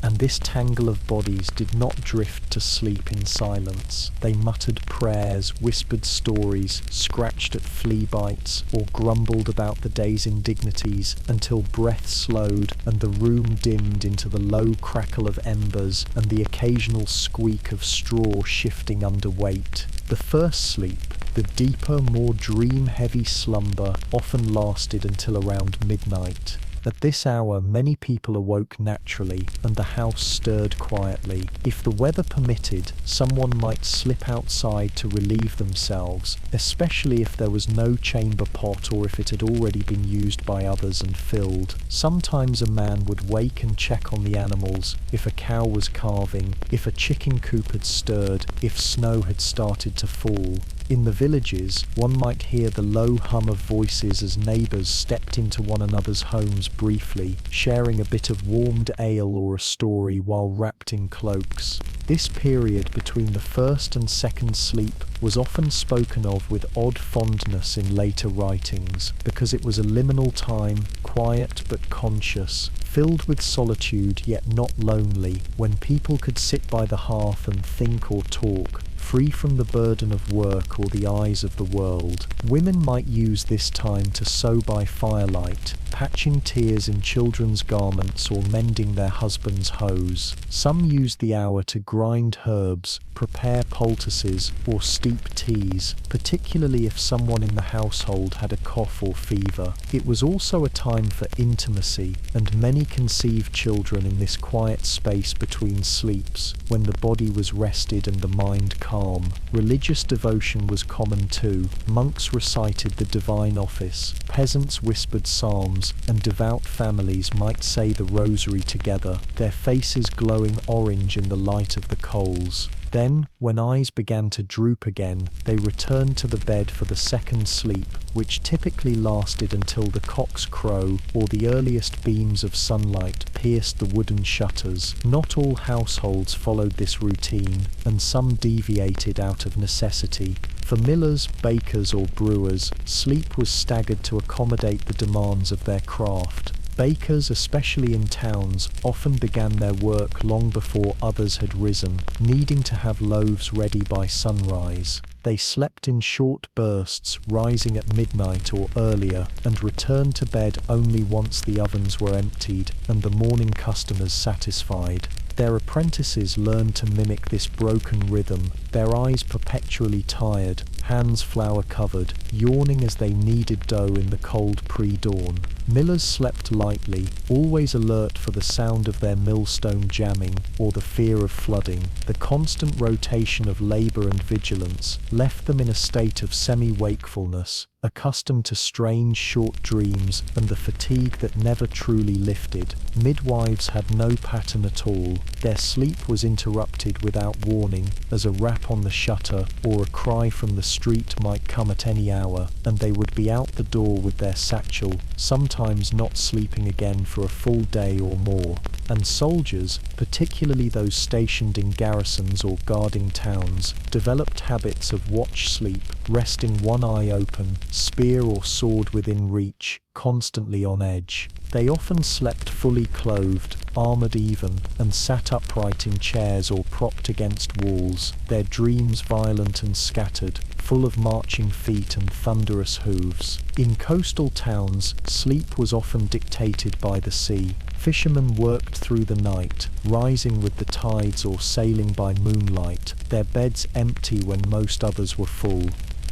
A: And this tangle of bodies did not drift to sleep in silence. They muttered prayers, whispered stories, scratched at flea bites, or grumbled about the day's indignities until breath slowed and the room dimmed into the low crackle of embers and the occasional squeak of straw shifting under weight. The first sleep, the deeper, more dream-heavy slumber, often lasted until around midnight. At this hour many people awoke naturally, and the house stirred quietly. If the weather permitted, someone might slip outside to relieve themselves, especially if there was no chamber pot or if it had already been used by others and filled. Sometimes a man would wake and check on the animals, if a cow was calving, if a chicken coop had stirred, if snow had started to fall. In the villages, one might hear the low hum of voices as neighbours stepped into one another's homes briefly, sharing a bit of warmed ale or a story while wrapped in cloaks. This period between the first and second sleep was often spoken of with odd fondness in later writings, because it was a liminal time, quiet but conscious, filled with solitude yet not lonely, when people could sit by the hearth and think or talk, free from the burden of work or the eyes of the world. Women might use this time to sew by firelight, patching tears in children's garments or mending their husbands' hose. Some used the hour to grind herbs, prepare poultices, or steep teas, particularly if someone in the household had a cough or fever. It was also a time for intimacy, and many conceived children in this quiet space between sleeps, when the body was rested and the mind calm. Religious devotion was common too. Monks recited the divine office, peasants whispered psalms, and devout families might say the rosary together, their faces glowing orange in the light of the coals. Then, when eyes began to droop again, they returned to the bed for the second sleep, which typically lasted until the cock's crow or the earliest beams of sunlight pierced the wooden shutters. Not all households followed this routine, and some deviated out of necessity. For millers, bakers, or brewers, sleep was staggered to accommodate the demands of their craft. Bakers, especially in towns, often began their work long before others had risen, needing to have loaves ready by sunrise. They slept in short bursts, rising at midnight or earlier, and returned to bed only once the ovens were emptied and the morning customers satisfied. Their apprentices learned to mimic this broken rhythm, their eyes perpetually tired, hands flour-covered, yawning as they kneaded dough in the cold pre-dawn. Millers slept lightly, always alert for the sound of their millstone jamming or the fear of flooding. The constant rotation of labor and vigilance left them in a state of semi-wakefulness, accustomed to strange short dreams and the fatigue that never truly lifted. Midwives had no pattern at all. Their sleep was interrupted without warning, as a rap on the shutter or a cry from the street might come at any hour, and they would be out the door with their satchel, sometimes not sleeping again for a full day or more. And soldiers, particularly those stationed in garrisons or guarding towns, developed habits of watch sleep, resting one eye open, spear or sword within reach, constantly on edge. They often slept fully clothed, armored even, and sat upright in chairs or propped against walls, their dreams violent and scattered, full of marching feet and thunderous hooves. In coastal towns, sleep was often dictated by the sea. Fishermen worked through the night, rising with the tides or sailing by moonlight, their beds empty when most others were full.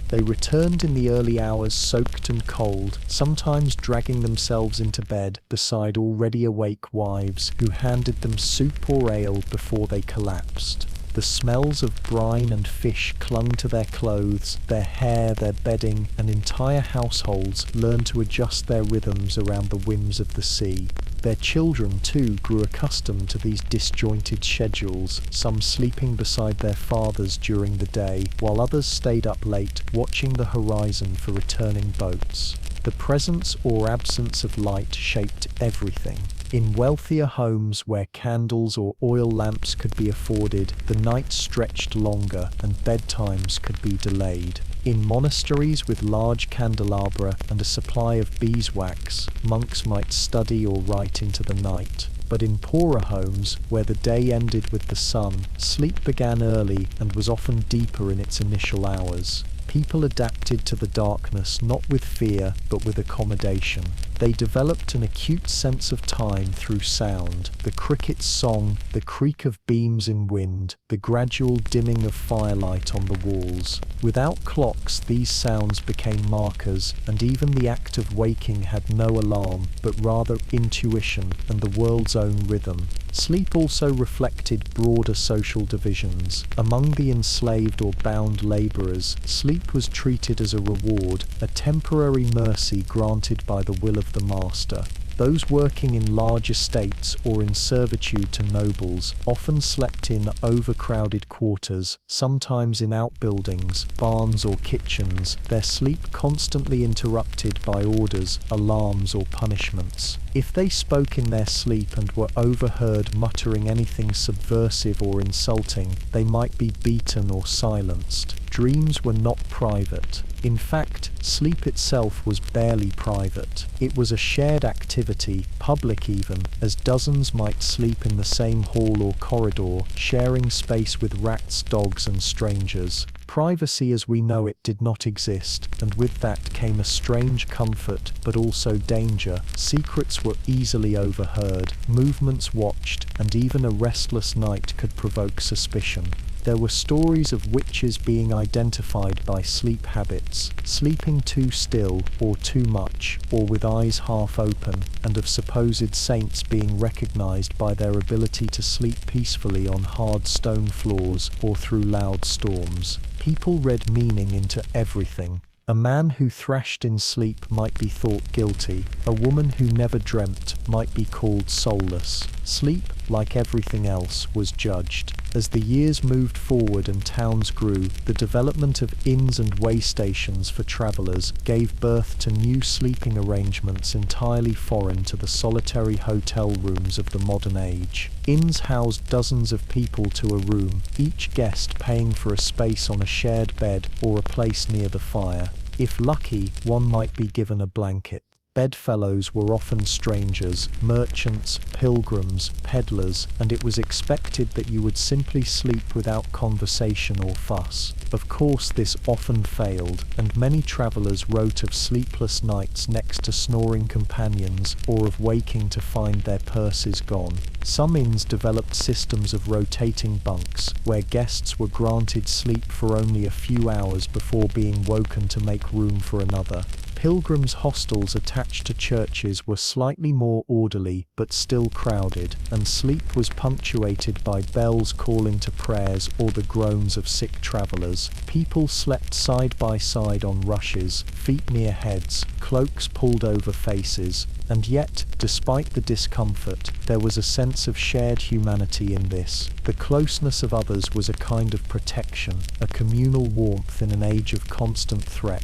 A: They returned in the early hours soaked and cold, sometimes dragging themselves into bed beside already awake wives who handed them soup or ale before they collapsed. The smells of brine and fish clung to their clothes, their hair, their bedding, and entire households learned to adjust their rhythms around the whims of the sea. Their children, too, grew accustomed to these disjointed schedules, some sleeping beside their fathers during the day, while others stayed up late, watching the horizon for returning boats. The presence or absence of light shaped everything. In wealthier homes where candles or oil lamps could be afforded, the night stretched longer and bedtimes could be delayed. In monasteries with large candelabra and a supply of beeswax, monks might study or write into the night. But in poorer homes, where the day ended with the sun, sleep began early and was often deeper in its initial hours. People adapted to the darkness not with fear, but with accommodation. They developed an acute sense of time through sound, the cricket's song, the creak of beams in wind, the gradual dimming of firelight on the walls. Without clocks, these sounds became markers, and even the act of waking had no alarm, but rather intuition and the world's own rhythm. Sleep also reflected broader social divisions. Among the enslaved or bound laborers, sleep was treated as a reward, a temporary mercy granted by the will of the master. Those working in large estates or in servitude to nobles often slept in overcrowded quarters, sometimes in outbuildings, barns or kitchens, their sleep constantly interrupted by orders, alarms or punishments. If they spoke in their sleep and were overheard muttering anything subversive or insulting, they might be beaten or silenced. Dreams were not private. In fact, sleep itself was barely private. It was a shared activity, public even, as dozens might sleep in the same hall or corridor, sharing space with rats, dogs, and strangers. Privacy as we know it did not exist, and with that came a strange comfort, but also danger. Secrets were easily overheard, movements watched, and even a restless night could provoke suspicion. There were stories of witches being identified by sleep habits, sleeping too still or too much, or with eyes half open, and of supposed saints being recognized by their ability to sleep peacefully on hard stone floors or through loud storms. People read meaning into everything. A man who thrashed in sleep might be thought guilty. A woman who never dreamt might be called soulless. Sleep, like everything else, was judged. As the years moved forward and towns grew, the development of inns and way stations for travelers gave birth to new sleeping arrangements entirely foreign to the solitary hotel rooms of the modern age. Inns housed dozens of people to a room, each guest paying for a space on a shared bed or a place near the fire. If lucky, one might be given a blanket. Bedfellows were often strangers, merchants, pilgrims, peddlers, and it was expected that you would simply sleep without conversation or fuss. Of course, this often failed, and many travelers wrote of sleepless nights next to snoring companions or of waking to find their purses gone. Some inns developed systems of rotating bunks, where guests were granted sleep for only a few hours before being woken to make room for another. Pilgrims' hostels attached to churches were slightly more orderly but still crowded, and sleep was punctuated by bells calling to prayers or the groans of sick travelers. People slept side by side on rushes, feet near heads, cloaks pulled over faces, and yet, despite the discomfort, there was a sense of shared humanity in this. The closeness of others was a kind of protection, a communal warmth in an age of constant threat.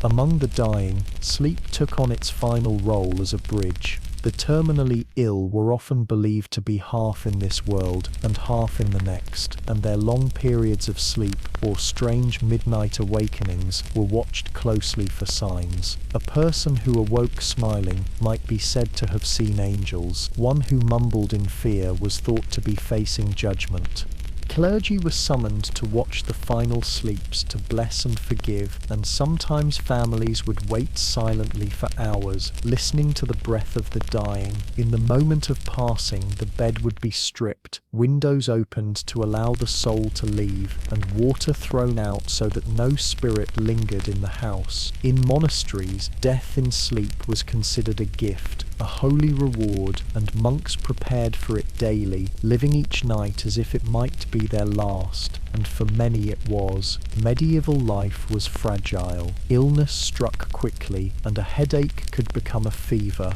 A: Among the dying, sleep took on its final role as a bridge. The terminally ill were often believed to be half in this world and half in the next, and their long periods of sleep, or strange midnight awakenings, were watched closely for signs. A person who awoke smiling might be said to have seen angels. One who mumbled in fear was thought to be facing judgment. Clergy were summoned to watch the final sleeps, to bless and forgive, and sometimes families would wait silently for hours, listening to the breath of the dying. In the moment of passing, the bed would be stripped, windows opened to allow the soul to leave, and water thrown out so that no spirit lingered in the house. In monasteries, death in sleep was considered a gift, a holy reward, and monks prepared for it daily, living each night as if it might be their last, and for many it was. Medieval life was fragile. Illness struck quickly, and a headache could become a fever,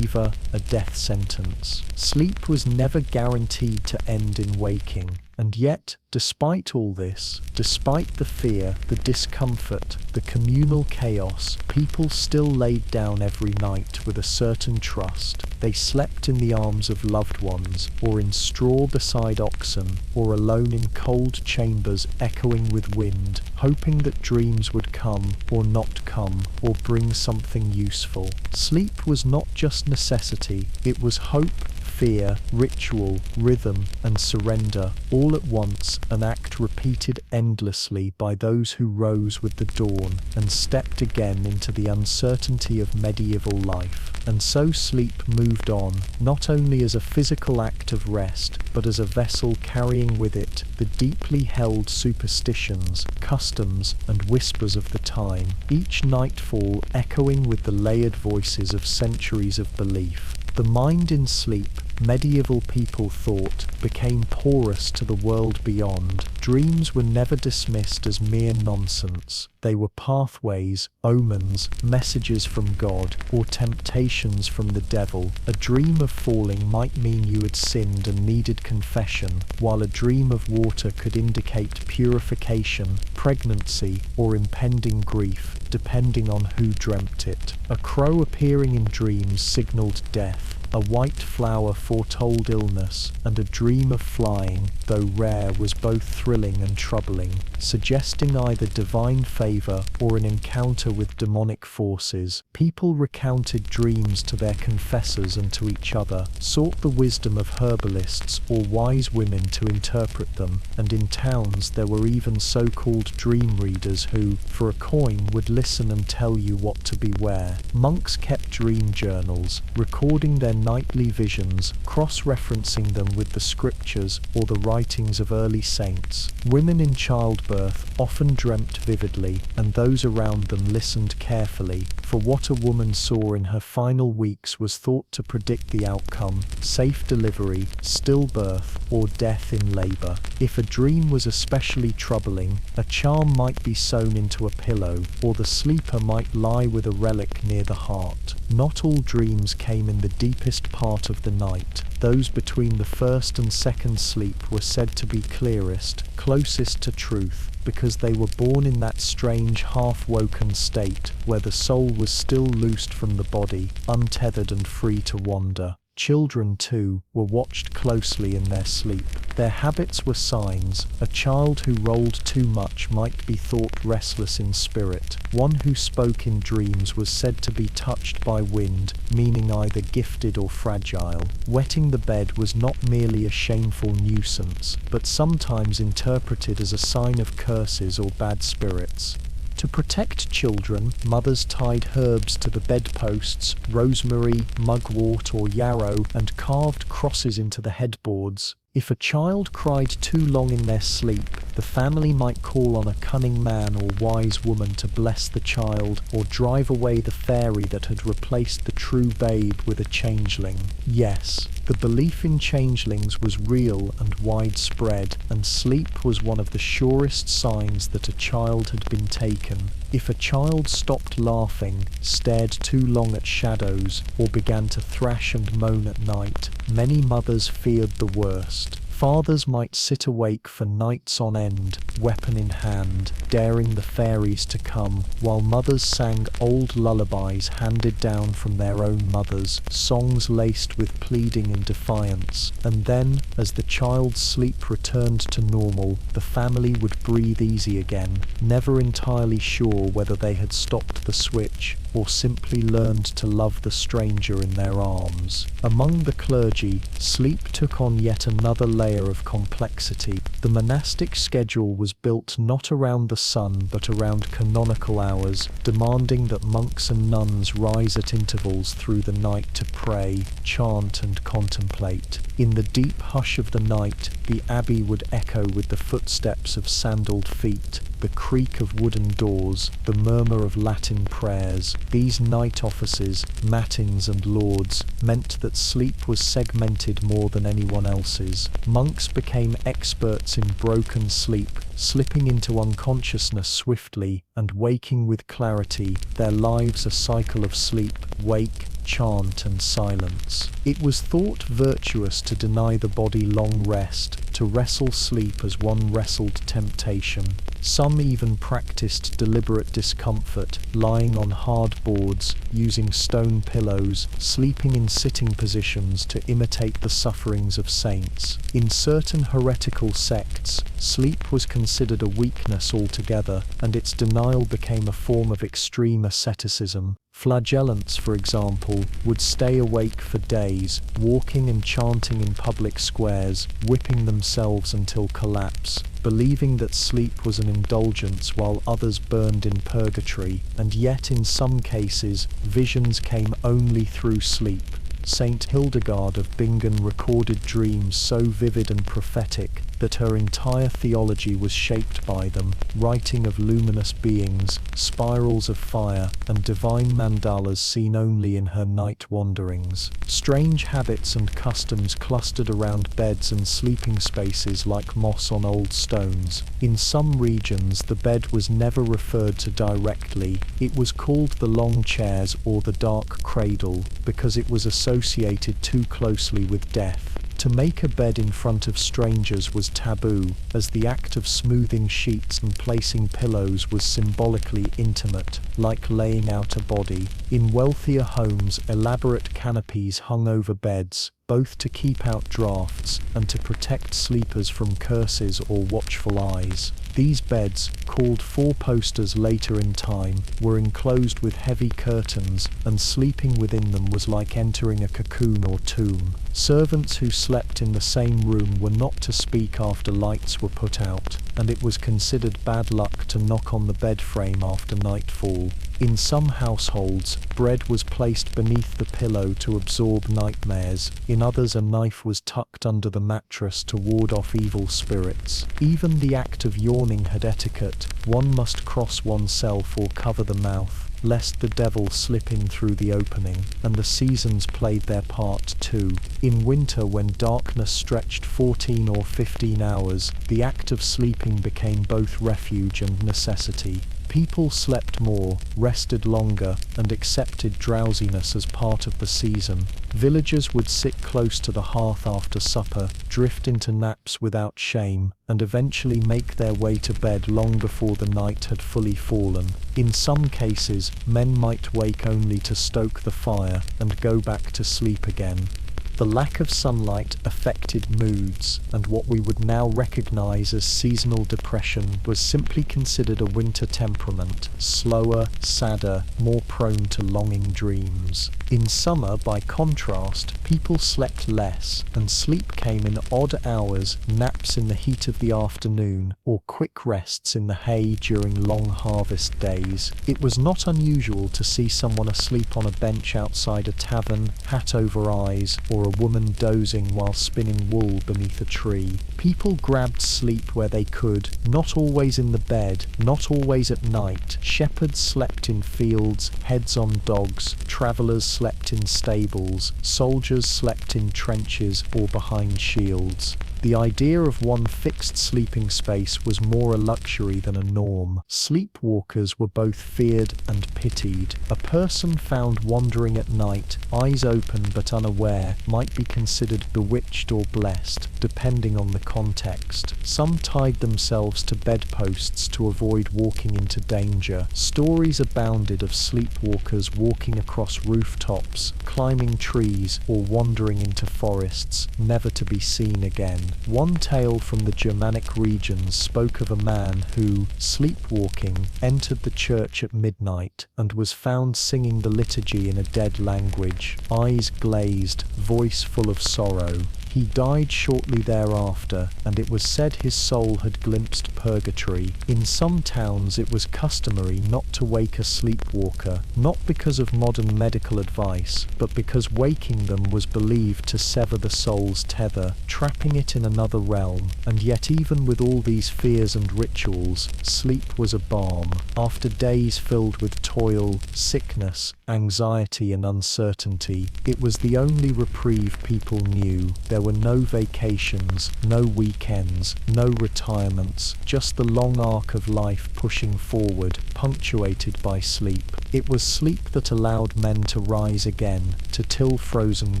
A: a death sentence. Sleep was never guaranteed to end in waking. And yet, despite all this, despite the fear, the discomfort, the communal chaos, people still laid down every night with a certain trust. They slept in the arms of loved ones, or in straw beside oxen, or alone in cold chambers echoing with wind, hoping that dreams would come, or not come, or bring something useful. Sleep was not just necessity, it was hope, fear, ritual, rhythm, and surrender, all at once, an act repeated endlessly by those who rose with the dawn and stepped again into the uncertainty of medieval life. And so sleep moved on, not only as a physical act of rest, but as a vessel carrying with it the deeply held superstitions, customs, and whispers of the time, each nightfall echoing with the layered voices of centuries of belief. The mind in sleep, medieval people thought, became porous to the world beyond. Dreams were never dismissed as mere nonsense. They were pathways, omens, messages from God, or temptations from the devil. A dream of falling might mean you had sinned and needed confession, while a dream of water could indicate purification, pregnancy, or impending grief, depending on who dreamt it. A crow appearing in dreams signaled death. A white flower foretold illness, and a dream of flying, though rare, was both thrilling and troubling, suggesting either divine favor or an encounter with demonic forces. People recounted dreams to their confessors and to each other, sought the wisdom of herbalists or wise women to interpret them, and in towns there were even so-called dream readers who, for a coin, would listen and tell you what to beware. Monks kept dream journals, recording their nightly visions, cross-referencing them with the scriptures or the writings of early saints. Women in childbirth often dreamt vividly, and those around them listened carefully, for what a woman saw in her final weeks was thought to predict the outcome: safe delivery, stillbirth, or death in labor. If a dream was especially troubling, a charm might be sewn into a pillow, or the sleeper might lie with a relic near the heart. Not all dreams came in the deepest part of the night. Those between the first and second sleep were said to be clearest, closest to truth, because they were born in that strange half-woken state where the soul was still loosed from the body, untethered and free to wander. Children, too, were watched closely in their sleep. Their habits were signs. A child who rolled too much might be thought restless in spirit. One who spoke in dreams was said to be touched by wind, meaning either gifted or fragile. Wetting the bed was not merely a shameful nuisance, but sometimes interpreted as a sign of curses or bad spirits. To protect children, mothers tied herbs to the bedposts, rosemary, mugwort or yarrow, and carved crosses into the headboards. If a child cried too long in their sleep, the family might call on a cunning man or wise woman to bless the child or drive away the fairy that had replaced the true babe with a changeling. Yes, the belief in changelings was real and widespread, and sleep was one of the surest signs that a child had been taken. If a child stopped laughing, stared too long at shadows, or began to thrash and moan at night, many mothers feared the worst. Fathers might sit awake for nights on end, weapon in hand, daring the fairies to come, while mothers sang old lullabies handed down from their own mothers, songs laced with pleading and defiance. And then, as the child's sleep returned to normal, the family would breathe easy again, never entirely sure whether they had stopped the switch or simply learned to love the stranger in their arms. Among the clergy, sleep took on yet another layer of complexity. The monastic schedule was built not around the sun but around canonical hours, demanding that monks and nuns rise at intervals through the night to pray, chant and contemplate. In the deep hush of the night, the abbey would echo with the footsteps of sandaled feet, the creak of wooden doors, the murmur of Latin prayers. These night offices, matins and lauds, meant that sleep was segmented more than anyone else's. Monks became experts in broken sleep, slipping into unconsciousness swiftly and waking with clarity, their lives a cycle of sleep, wake, chant and silence. It was thought virtuous to deny the body long rest, to wrestle sleep as one wrestled temptation. Some even practiced deliberate discomfort, lying on hard boards, using stone pillows, sleeping in sitting positions to imitate the sufferings of saints. In certain heretical sects, sleep was considered a weakness altogether, and its denial became a form of extreme asceticism. Flagellants, for example, would stay awake for days, walking and chanting in public squares, whipping themselves until collapse, believing that sleep was an indulgence while others burned in purgatory, and yet in some cases, visions came only through sleep. Saint Hildegard of Bingen recorded dreams so vivid and prophetic that her entire theology was shaped by them, writing of luminous beings, spirals of fire, and divine mandalas seen only in her night wanderings. Strange habits and customs clustered around beds and sleeping spaces like moss on old stones. In some regions, the bed was never referred to directly. It was called the long chairs or the dark cradle, because it was associated too closely with death. To make a bed in front of strangers was taboo, as the act of smoothing sheets and placing pillows was symbolically intimate, like laying out a body. In wealthier homes, elaborate canopies hung over beds, both to keep out drafts and to protect sleepers from curses or watchful eyes. These beds, called four-posters later in time, were enclosed with heavy curtains, and sleeping within them was like entering a cocoon or tomb. Servants who slept in the same room were not to speak after lights were put out, and it was considered bad luck to knock on the bed frame after nightfall. In some households, bread was placed beneath the pillow to absorb nightmares. In others, a knife was tucked under the mattress to ward off evil spirits. Even the act of yawning had etiquette. One must cross oneself or cover the mouth. lest the devil slip in through the opening, and the seasons played their part too. In winter, when darkness stretched 14 or 15 hours, the act of sleeping became both refuge and necessity. People slept more, rested longer, and accepted drowsiness as part of the season. Villagers would sit close to the hearth after supper, drift into naps without shame, and eventually make their way to bed long before the night had fully fallen. In some cases, men might wake only to stoke the fire and go back to sleep again. The lack of sunlight affected moods, and what we would now recognize as seasonal depression was simply considered a winter temperament, slower, sadder, more prone to longing dreams. In summer, by contrast, people slept less, and sleep came in odd hours, naps in the heat of the afternoon, or quick rests in the hay during long harvest days. It was not unusual to see someone asleep on a bench outside a tavern, hat over eyes, or a woman dozing while spinning wool beneath a tree. People grabbed sleep where they could, not always in the bed, not always at night. Shepherds slept in fields, heads on dogs, travelers slept in stables, soldiers slept in trenches or behind shields. The idea of one fixed sleeping space was more a luxury than a norm. Sleepwalkers were both feared and pitied. A person found wandering at night, eyes open but unaware, might be considered bewitched or blessed, depending on the context. Some tied themselves to bedposts to avoid walking into danger. Stories abounded of sleepwalkers walking across rooftops, climbing trees, or wandering into forests, never to be seen again. One tale from the Germanic regions spoke of a man who, sleepwalking, entered the church at midnight and was found singing the liturgy in a dead language, eyes glazed, voice full of sorrow. He died shortly thereafter, and it was said his soul had glimpsed purgatory. In some towns it was customary not to wake a sleepwalker, not because of modern medical advice, but because waking them was believed to sever the soul's tether, trapping it in another realm. And yet even with all these fears and rituals, sleep was a balm. After days filled with toil, sickness, anxiety and uncertainty, it was the only reprieve people knew. There were no vacations, no weekends, no retirements, just the long arc of life pushing forward, punctuated by sleep. It was sleep that allowed men to rise again, to till frozen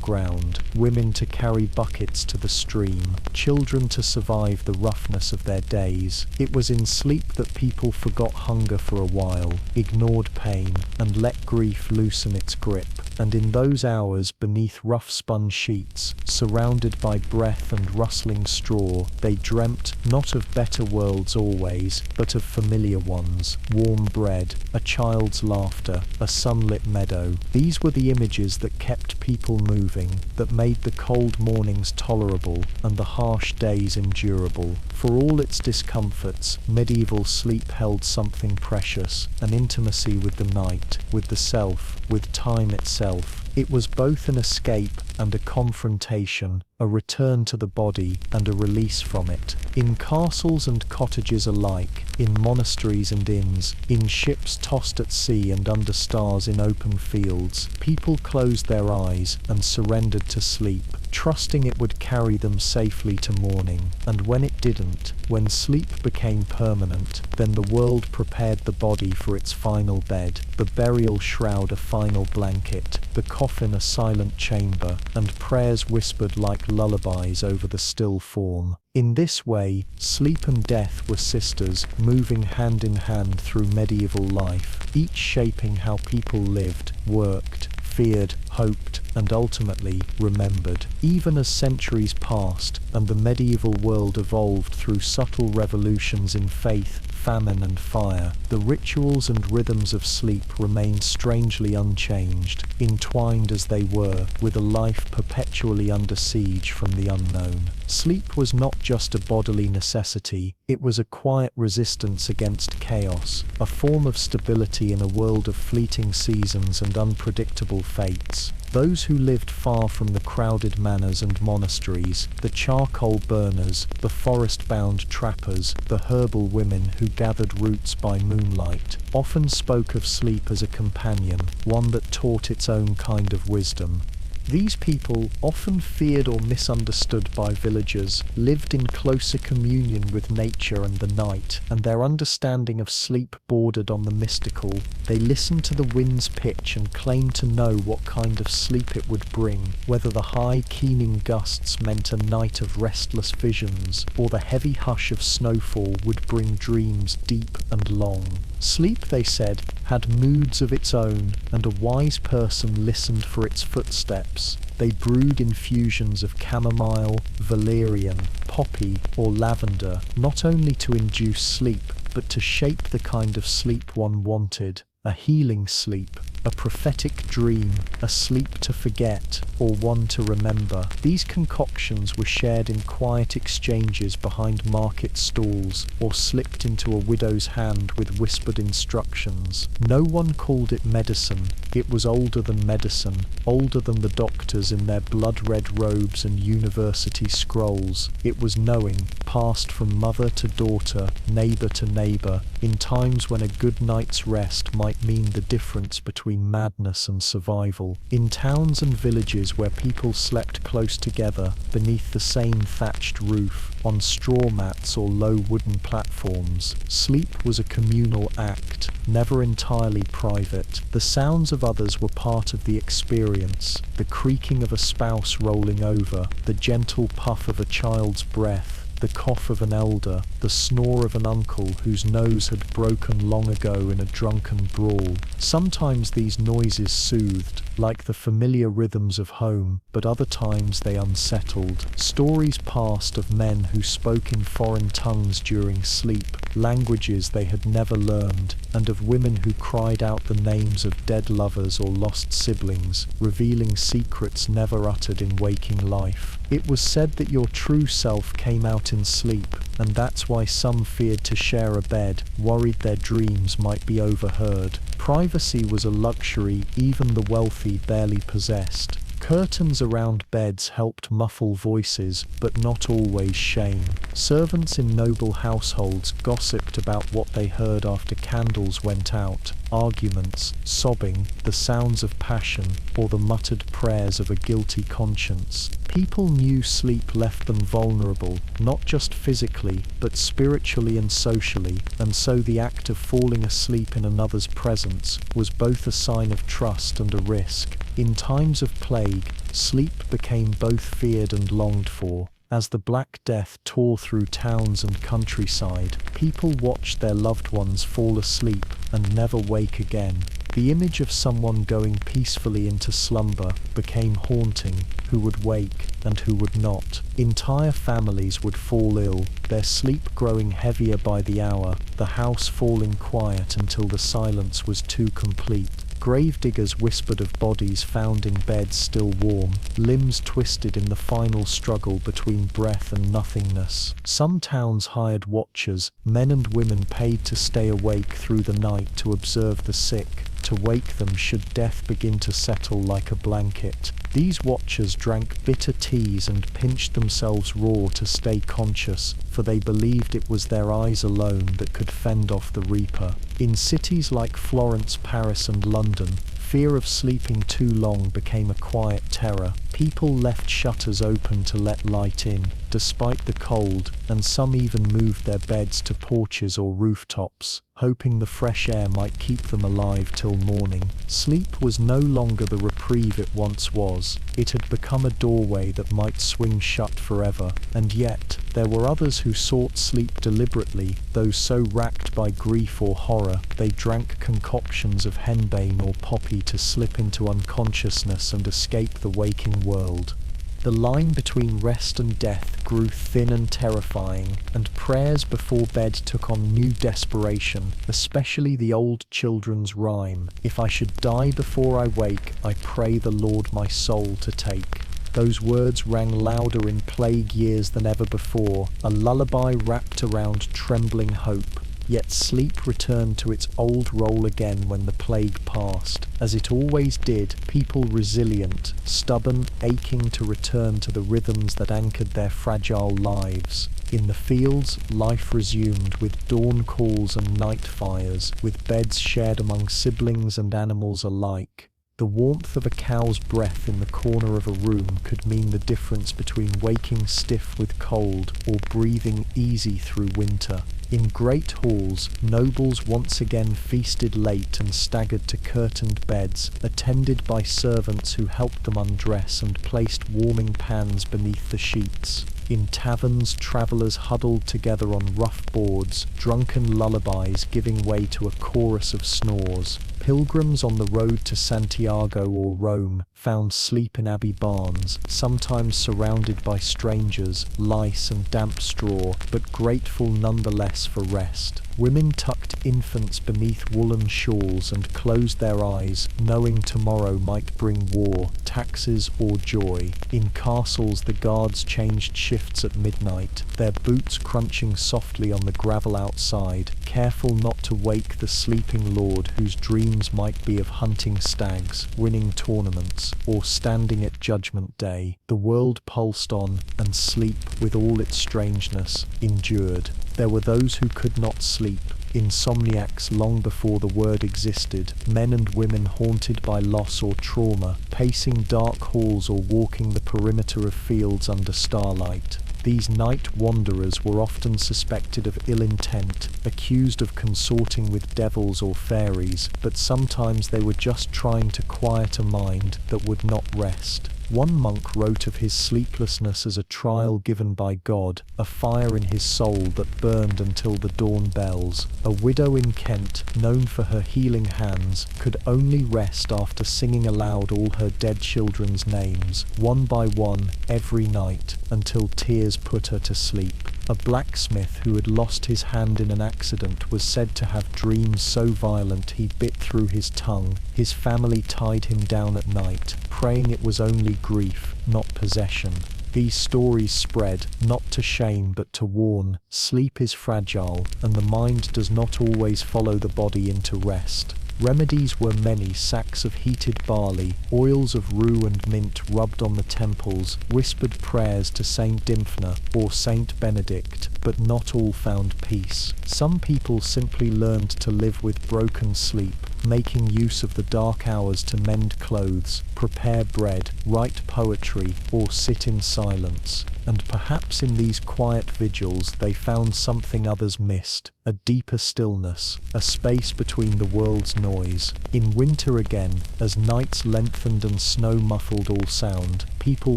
A: ground, women to carry buckets to the stream, children to survive the roughness of their days. It was in sleep that people forgot hunger for a while, ignored pain, and let grief loosen its grip. And in those hours beneath rough spun sheets, surrounded by breath and rustling straw, they dreamt not of better worlds always, but of familiar ones, warm bread, a child's laughter, a sunlit meadow. These were the images that kept people moving, that made the cold mornings tolerable and the harsh days endurable. For all its discomforts, medieval sleep held something precious, an intimacy with the night, with the self, with time itself. It was both an escape and a confrontation, a return to the body and a release from it. In castles and cottages alike, in monasteries and inns, in ships tossed at sea and under stars in open fields, people closed their eyes and surrendered to sleep, trusting it would carry them safely to morning. And when it didn't, when sleep became permanent, then the world prepared the body for its final bed, the burial shroud a final blanket, the coffin a silent chamber, and prayers whispered like lullabies over the still form. In this way, sleep and death were sisters, moving hand in hand through medieval life, each shaping how people lived, worked, feared, hoped, and ultimately remembered. Even as centuries passed and the medieval world evolved through subtle revolutions in faith, famine and fire, the rituals and rhythms of sleep remained strangely unchanged, entwined as they were with a life perpetually under siege from the unknown. Sleep was not just a bodily necessity, it was a quiet resistance against chaos, a form of stability in a world of fleeting seasons and unpredictable fates. Those who lived far from the crowded manors and monasteries, the charcoal burners, the forest-bound trappers, the herbal women who gathered roots by moonlight, often spoke of sleep as a companion, one that taught its own kind of wisdom. These people, often feared or misunderstood by villagers, lived in closer communion with nature and the night, and their understanding of sleep bordered on the mystical. They listened to the wind's pitch and claimed to know what kind of sleep it would bring, whether the high, keening gusts meant a night of restless visions, or the heavy hush of snowfall would bring dreams deep and long. Sleep, they said, had moods of its own, and a wise person listened for its footsteps. They brewed infusions of chamomile, valerian, poppy, or lavender, not only to induce sleep, but to shape the kind of sleep one wanted. A healing sleep, a prophetic dream, a sleep to forget, or one to remember. These concoctions were shared in quiet exchanges behind market stalls, or slipped into a widow's hand with whispered instructions. No one called it medicine. It was older than medicine, older than the doctors in their blood-red robes and university scrolls. It was knowing, passed from mother to daughter, neighbor to neighbor, in times when a good night's rest might mean the difference between madness and survival. In towns and villages where people slept close together, beneath the same thatched roof, on straw mats or low wooden platforms, sleep was a communal act, never entirely private. The sounds of others were part of the experience, the creaking of a spouse rolling over, the gentle puff of a child's breath, the cough of an elder, the snore of an uncle whose nose had broken long ago in a drunken brawl. Sometimes these noises soothed, like the familiar rhythms of home, but other times they unsettled. Stories passed of men who spoke in foreign tongues during sleep, languages they had never learned, and of women who cried out the names of dead lovers or lost siblings, revealing secrets never uttered in waking life. It was said that your true self came out in sleep, and that's why some feared to share a bed, worried their dreams might be overheard. Privacy was a luxury even the wealthy barely possessed. Curtains around beds helped muffle voices, but not always shame. Servants in noble households gossiped about what they heard after candles went out, arguments, sobbing, the sounds of passion, or the muttered prayers of a guilty conscience. People knew sleep left them vulnerable, not just physically, but spiritually and socially, and so the act of falling asleep in another's presence was both a sign of trust and a risk. In times of plague, sleep became both feared and longed for. As the Black Death tore through towns and countryside, people watched their loved ones fall asleep and never wake again. The image of someone going peacefully into slumber became haunting, who would wake and who would not. Entire families would fall ill, their sleep growing heavier by the hour, the house falling quiet until the silence was too complete. Gravediggers whispered of bodies found in beds still warm, limbs twisted in the final struggle between breath and nothingness. Some towns hired watchers, men and women paid to stay awake through the night to observe the sick, to wake them should death begin to settle like a blanket. These watchers drank bitter teas and pinched themselves raw to stay conscious, for they believed it was their eyes alone that could fend off the reaper. In cities like Florence, Paris, and London, fear of sleeping too long became a quiet terror. People left shutters open to let light in, despite the cold, and some even moved their beds to porches or rooftops, hoping the fresh air might keep them alive till morning. Sleep was no longer the reprieve it once was. It had become a doorway that might swing shut forever, and yet there were others who sought sleep deliberately, those so racked by grief or horror, they drank concoctions of henbane or poppy to slip into unconsciousness and escape the waking world. The line between rest and death grew thin and terrifying, and prayers before bed took on new desperation, especially the old children's rhyme, "If I should die before I wake, I pray the Lord my soul to take." Those words rang louder in plague years than ever before, a lullaby wrapped around trembling hope. Yet sleep returned to its old role again when the plague passed. As it always did, people resilient, stubborn, aching to return to the rhythms that anchored their fragile lives. In the fields, life resumed with dawn calls and night fires, with beds shared among siblings and animals alike. The warmth of a cow's breath in the corner of a room could mean the difference between waking stiff with cold or breathing easy through winter. In great halls, nobles once again feasted late and staggered to curtained beds, attended by servants who helped them undress and placed warming pans beneath the sheets. In taverns, travellers huddled together on rough boards, drunken lullabies giving way to a chorus of snores. Pilgrims on the road to Santiago or Rome found sleep in abbey barns, sometimes surrounded by strangers, lice and damp straw, but grateful nonetheless for rest. Women tucked infants beneath woolen shawls and closed their eyes, knowing tomorrow might bring war, taxes or joy. In castles, the guards changed shifts at midnight, their boots crunching softly on the gravel outside, careful not to wake the sleeping lord whose dreams might be of hunting stags, winning tournaments, or standing at Judgment Day. The world pulsed on, and sleep, with all its strangeness, endured. There were those who could not sleep, insomniacs long before the word existed, men and women haunted by loss or trauma, pacing dark halls or walking the perimeter of fields under starlight. These night wanderers were often suspected of ill intent, accused of consorting with devils or fairies, but sometimes they were just trying to quiet a mind that would not rest. One monk wrote of his sleeplessness as a trial given by God, a fire in his soul that burned until the dawn bells. A widow in Kent, known for her healing hands, could only rest after singing aloud all her dead children's names, one by one, every night, until tears put her to sleep. A blacksmith who had lost his hand in an accident was said to have dreams so violent he bit through his tongue. His family tied him down at night, praying it was only grief, not possession. These stories spread, not to shame but to warn. Sleep is fragile, and the mind does not always follow the body into rest. Remedies were many: sacks of heated barley, oils of rue and mint rubbed on the temples, whispered prayers to Saint Dymphna or Saint Benedict, but not all found peace. Some people simply learned to live with broken sleep, making use of the dark hours to mend clothes, prepare bread, write poetry, or sit in silence. And perhaps in these quiet vigils they found something others missed, a deeper stillness, a space between the world's noise. In winter again, as nights lengthened and snow muffled all sound, people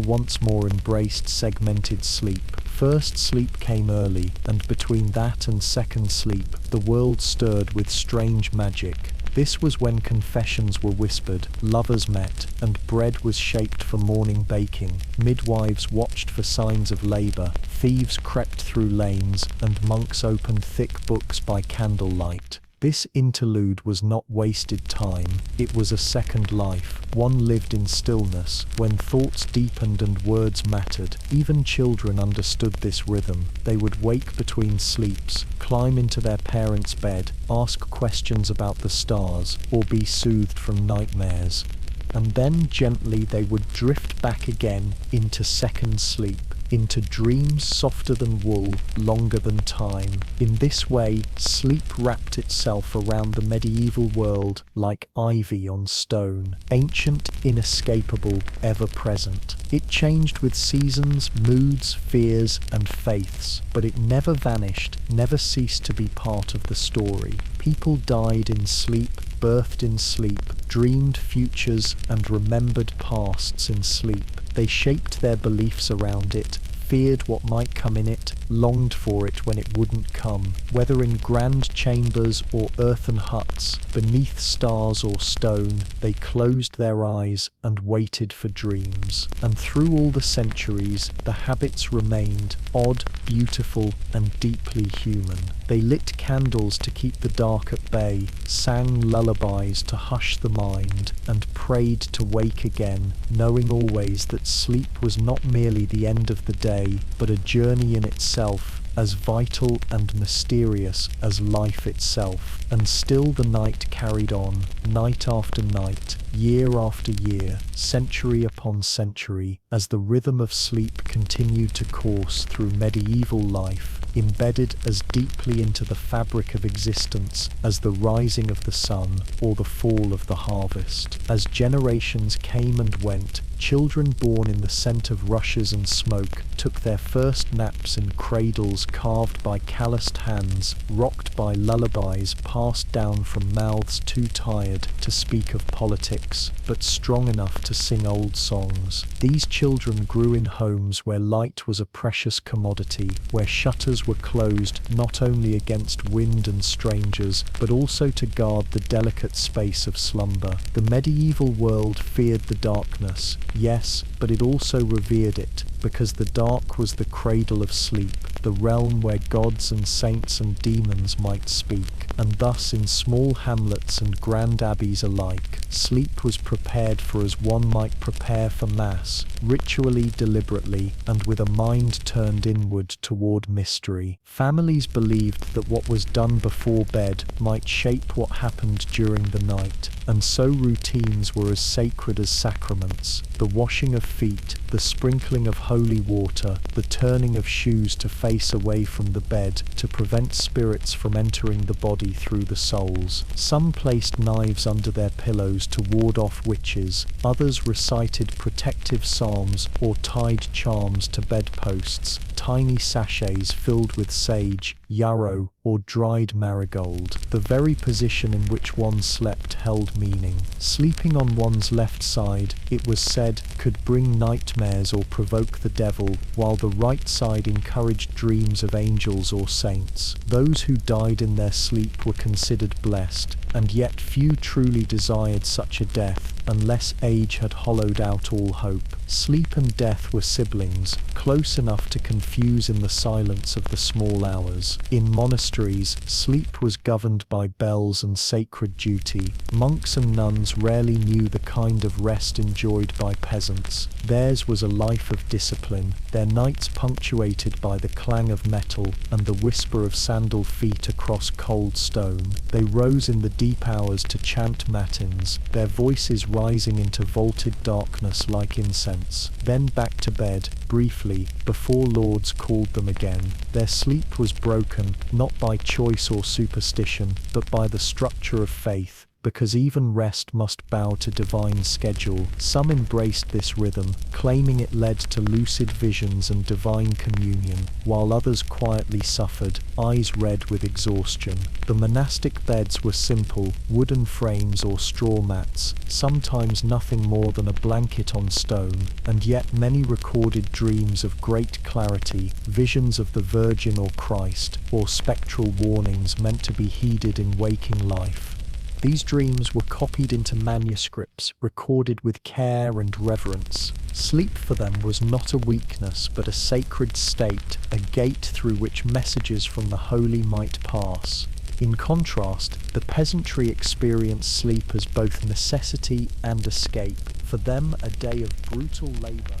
A: once more embraced segmented sleep. First sleep came early, and between that and second sleep, the world stirred with strange magic. This was when confessions were whispered, lovers met, and bread was shaped for morning baking. Midwives watched for signs of labour, thieves crept through lanes, and monks opened thick books by candlelight. This interlude was not wasted time, it was a second life, one lived in stillness, when thoughts deepened and words mattered. Even children understood this rhythm. They would wake between sleeps, climb into their parents' bed, ask questions about the stars, or be soothed from nightmares. And then gently they would drift back again into second sleep, into dreams softer than wool, longer than time. In this way, sleep wrapped itself around the medieval world like ivy on stone, ancient, inescapable, ever-present. It changed with seasons, moods, fears, and faiths, but it never vanished, never ceased to be part of the story. People died in sleep, birthed in sleep, dreamed futures, and remembered pasts in sleep. They shaped their beliefs around it, feared what might come in it, longed for it when it wouldn't come, whether in grand chambers or earthen huts, beneath stars or stone, they closed their eyes and waited for dreams. And through all the centuries, the habits remained, odd, beautiful, and deeply human. They lit candles to keep the dark at bay, sang lullabies to hush the mind, and prayed to wake again, knowing always that sleep was not merely the end of the day, but a journey in itself, as vital and mysterious as life itself. And still the night carried on, night after night, year after year, century upon century, as the rhythm of sleep continued to course through medieval life, embedded as deeply into the fabric of existence as the rising of the sun or the fall of the harvest. As generations came and went, children born in the scent of rushes and smoke took their first naps in cradles carved by calloused hands, rocked by lullabies passed down from mouths too tired to speak of politics, but strong enough to sing old songs. These children grew in homes where light was a precious commodity, where shutters were closed not only against wind and strangers, but also to guard the delicate space of slumber. The medieval world feared the darkness, yes, but it also revered it, because the dark was the cradle of sleep, the realm where gods and saints and demons might speak. And thus in small hamlets and grand abbeys alike, sleep was prepared for as one might prepare for mass, ritually, deliberately, and with a mind turned inward toward mystery. Families believed that what was done before bed might shape what happened during the night, and so routines were as sacred as sacraments. The washing of feet, the sprinkling of holy water, the turning of shoes to face away from the bed to prevent spirits from entering the body through the soles. Some placed knives under their pillows to ward off witches, others recited protective psalms or tied charms to bedposts, tiny sachets filled with sage, yarrow, or dried marigold. The very position in which one slept held meaning. Sleeping on one's left side, it was said, could bring nightmares or provoke the devil, while the right side encouraged dreams of angels or saints. Those who died in their sleep were considered blessed, and yet few truly desired such a death, unless age had hollowed out all hope. Sleep and death were siblings, close enough to confuse in the silence of the small hours. In monasteries, sleep was governed by bells and sacred duty. Monks and nuns rarely knew the kind of rest enjoyed by peasants. Theirs was a life of discipline, their nights punctuated by the clang of metal and the whisper of sandal feet across cold stone. They rose in the deep hours to chant matins, their voices rising into vaulted darkness like incense. Then back to bed, briefly, before lords called them again. Their sleep was broken, not by choice or superstition, but by the structure of faith, because even rest must bow to divine schedule. Some embraced this rhythm, claiming it led to lucid visions and divine communion, while others quietly suffered, eyes red with exhaustion. The monastic beds were simple, wooden frames or straw mats, sometimes nothing more than a blanket on stone, and yet many recorded dreams of great clarity, visions of the Virgin or Christ, or spectral warnings meant to be heeded in waking life. These dreams were copied into manuscripts, recorded with care and reverence. Sleep for them was not a weakness, but a sacred state, a gate through which messages from the holy might pass. In contrast, the peasantry experienced sleep as both necessity and escape. For them, a day of brutal labour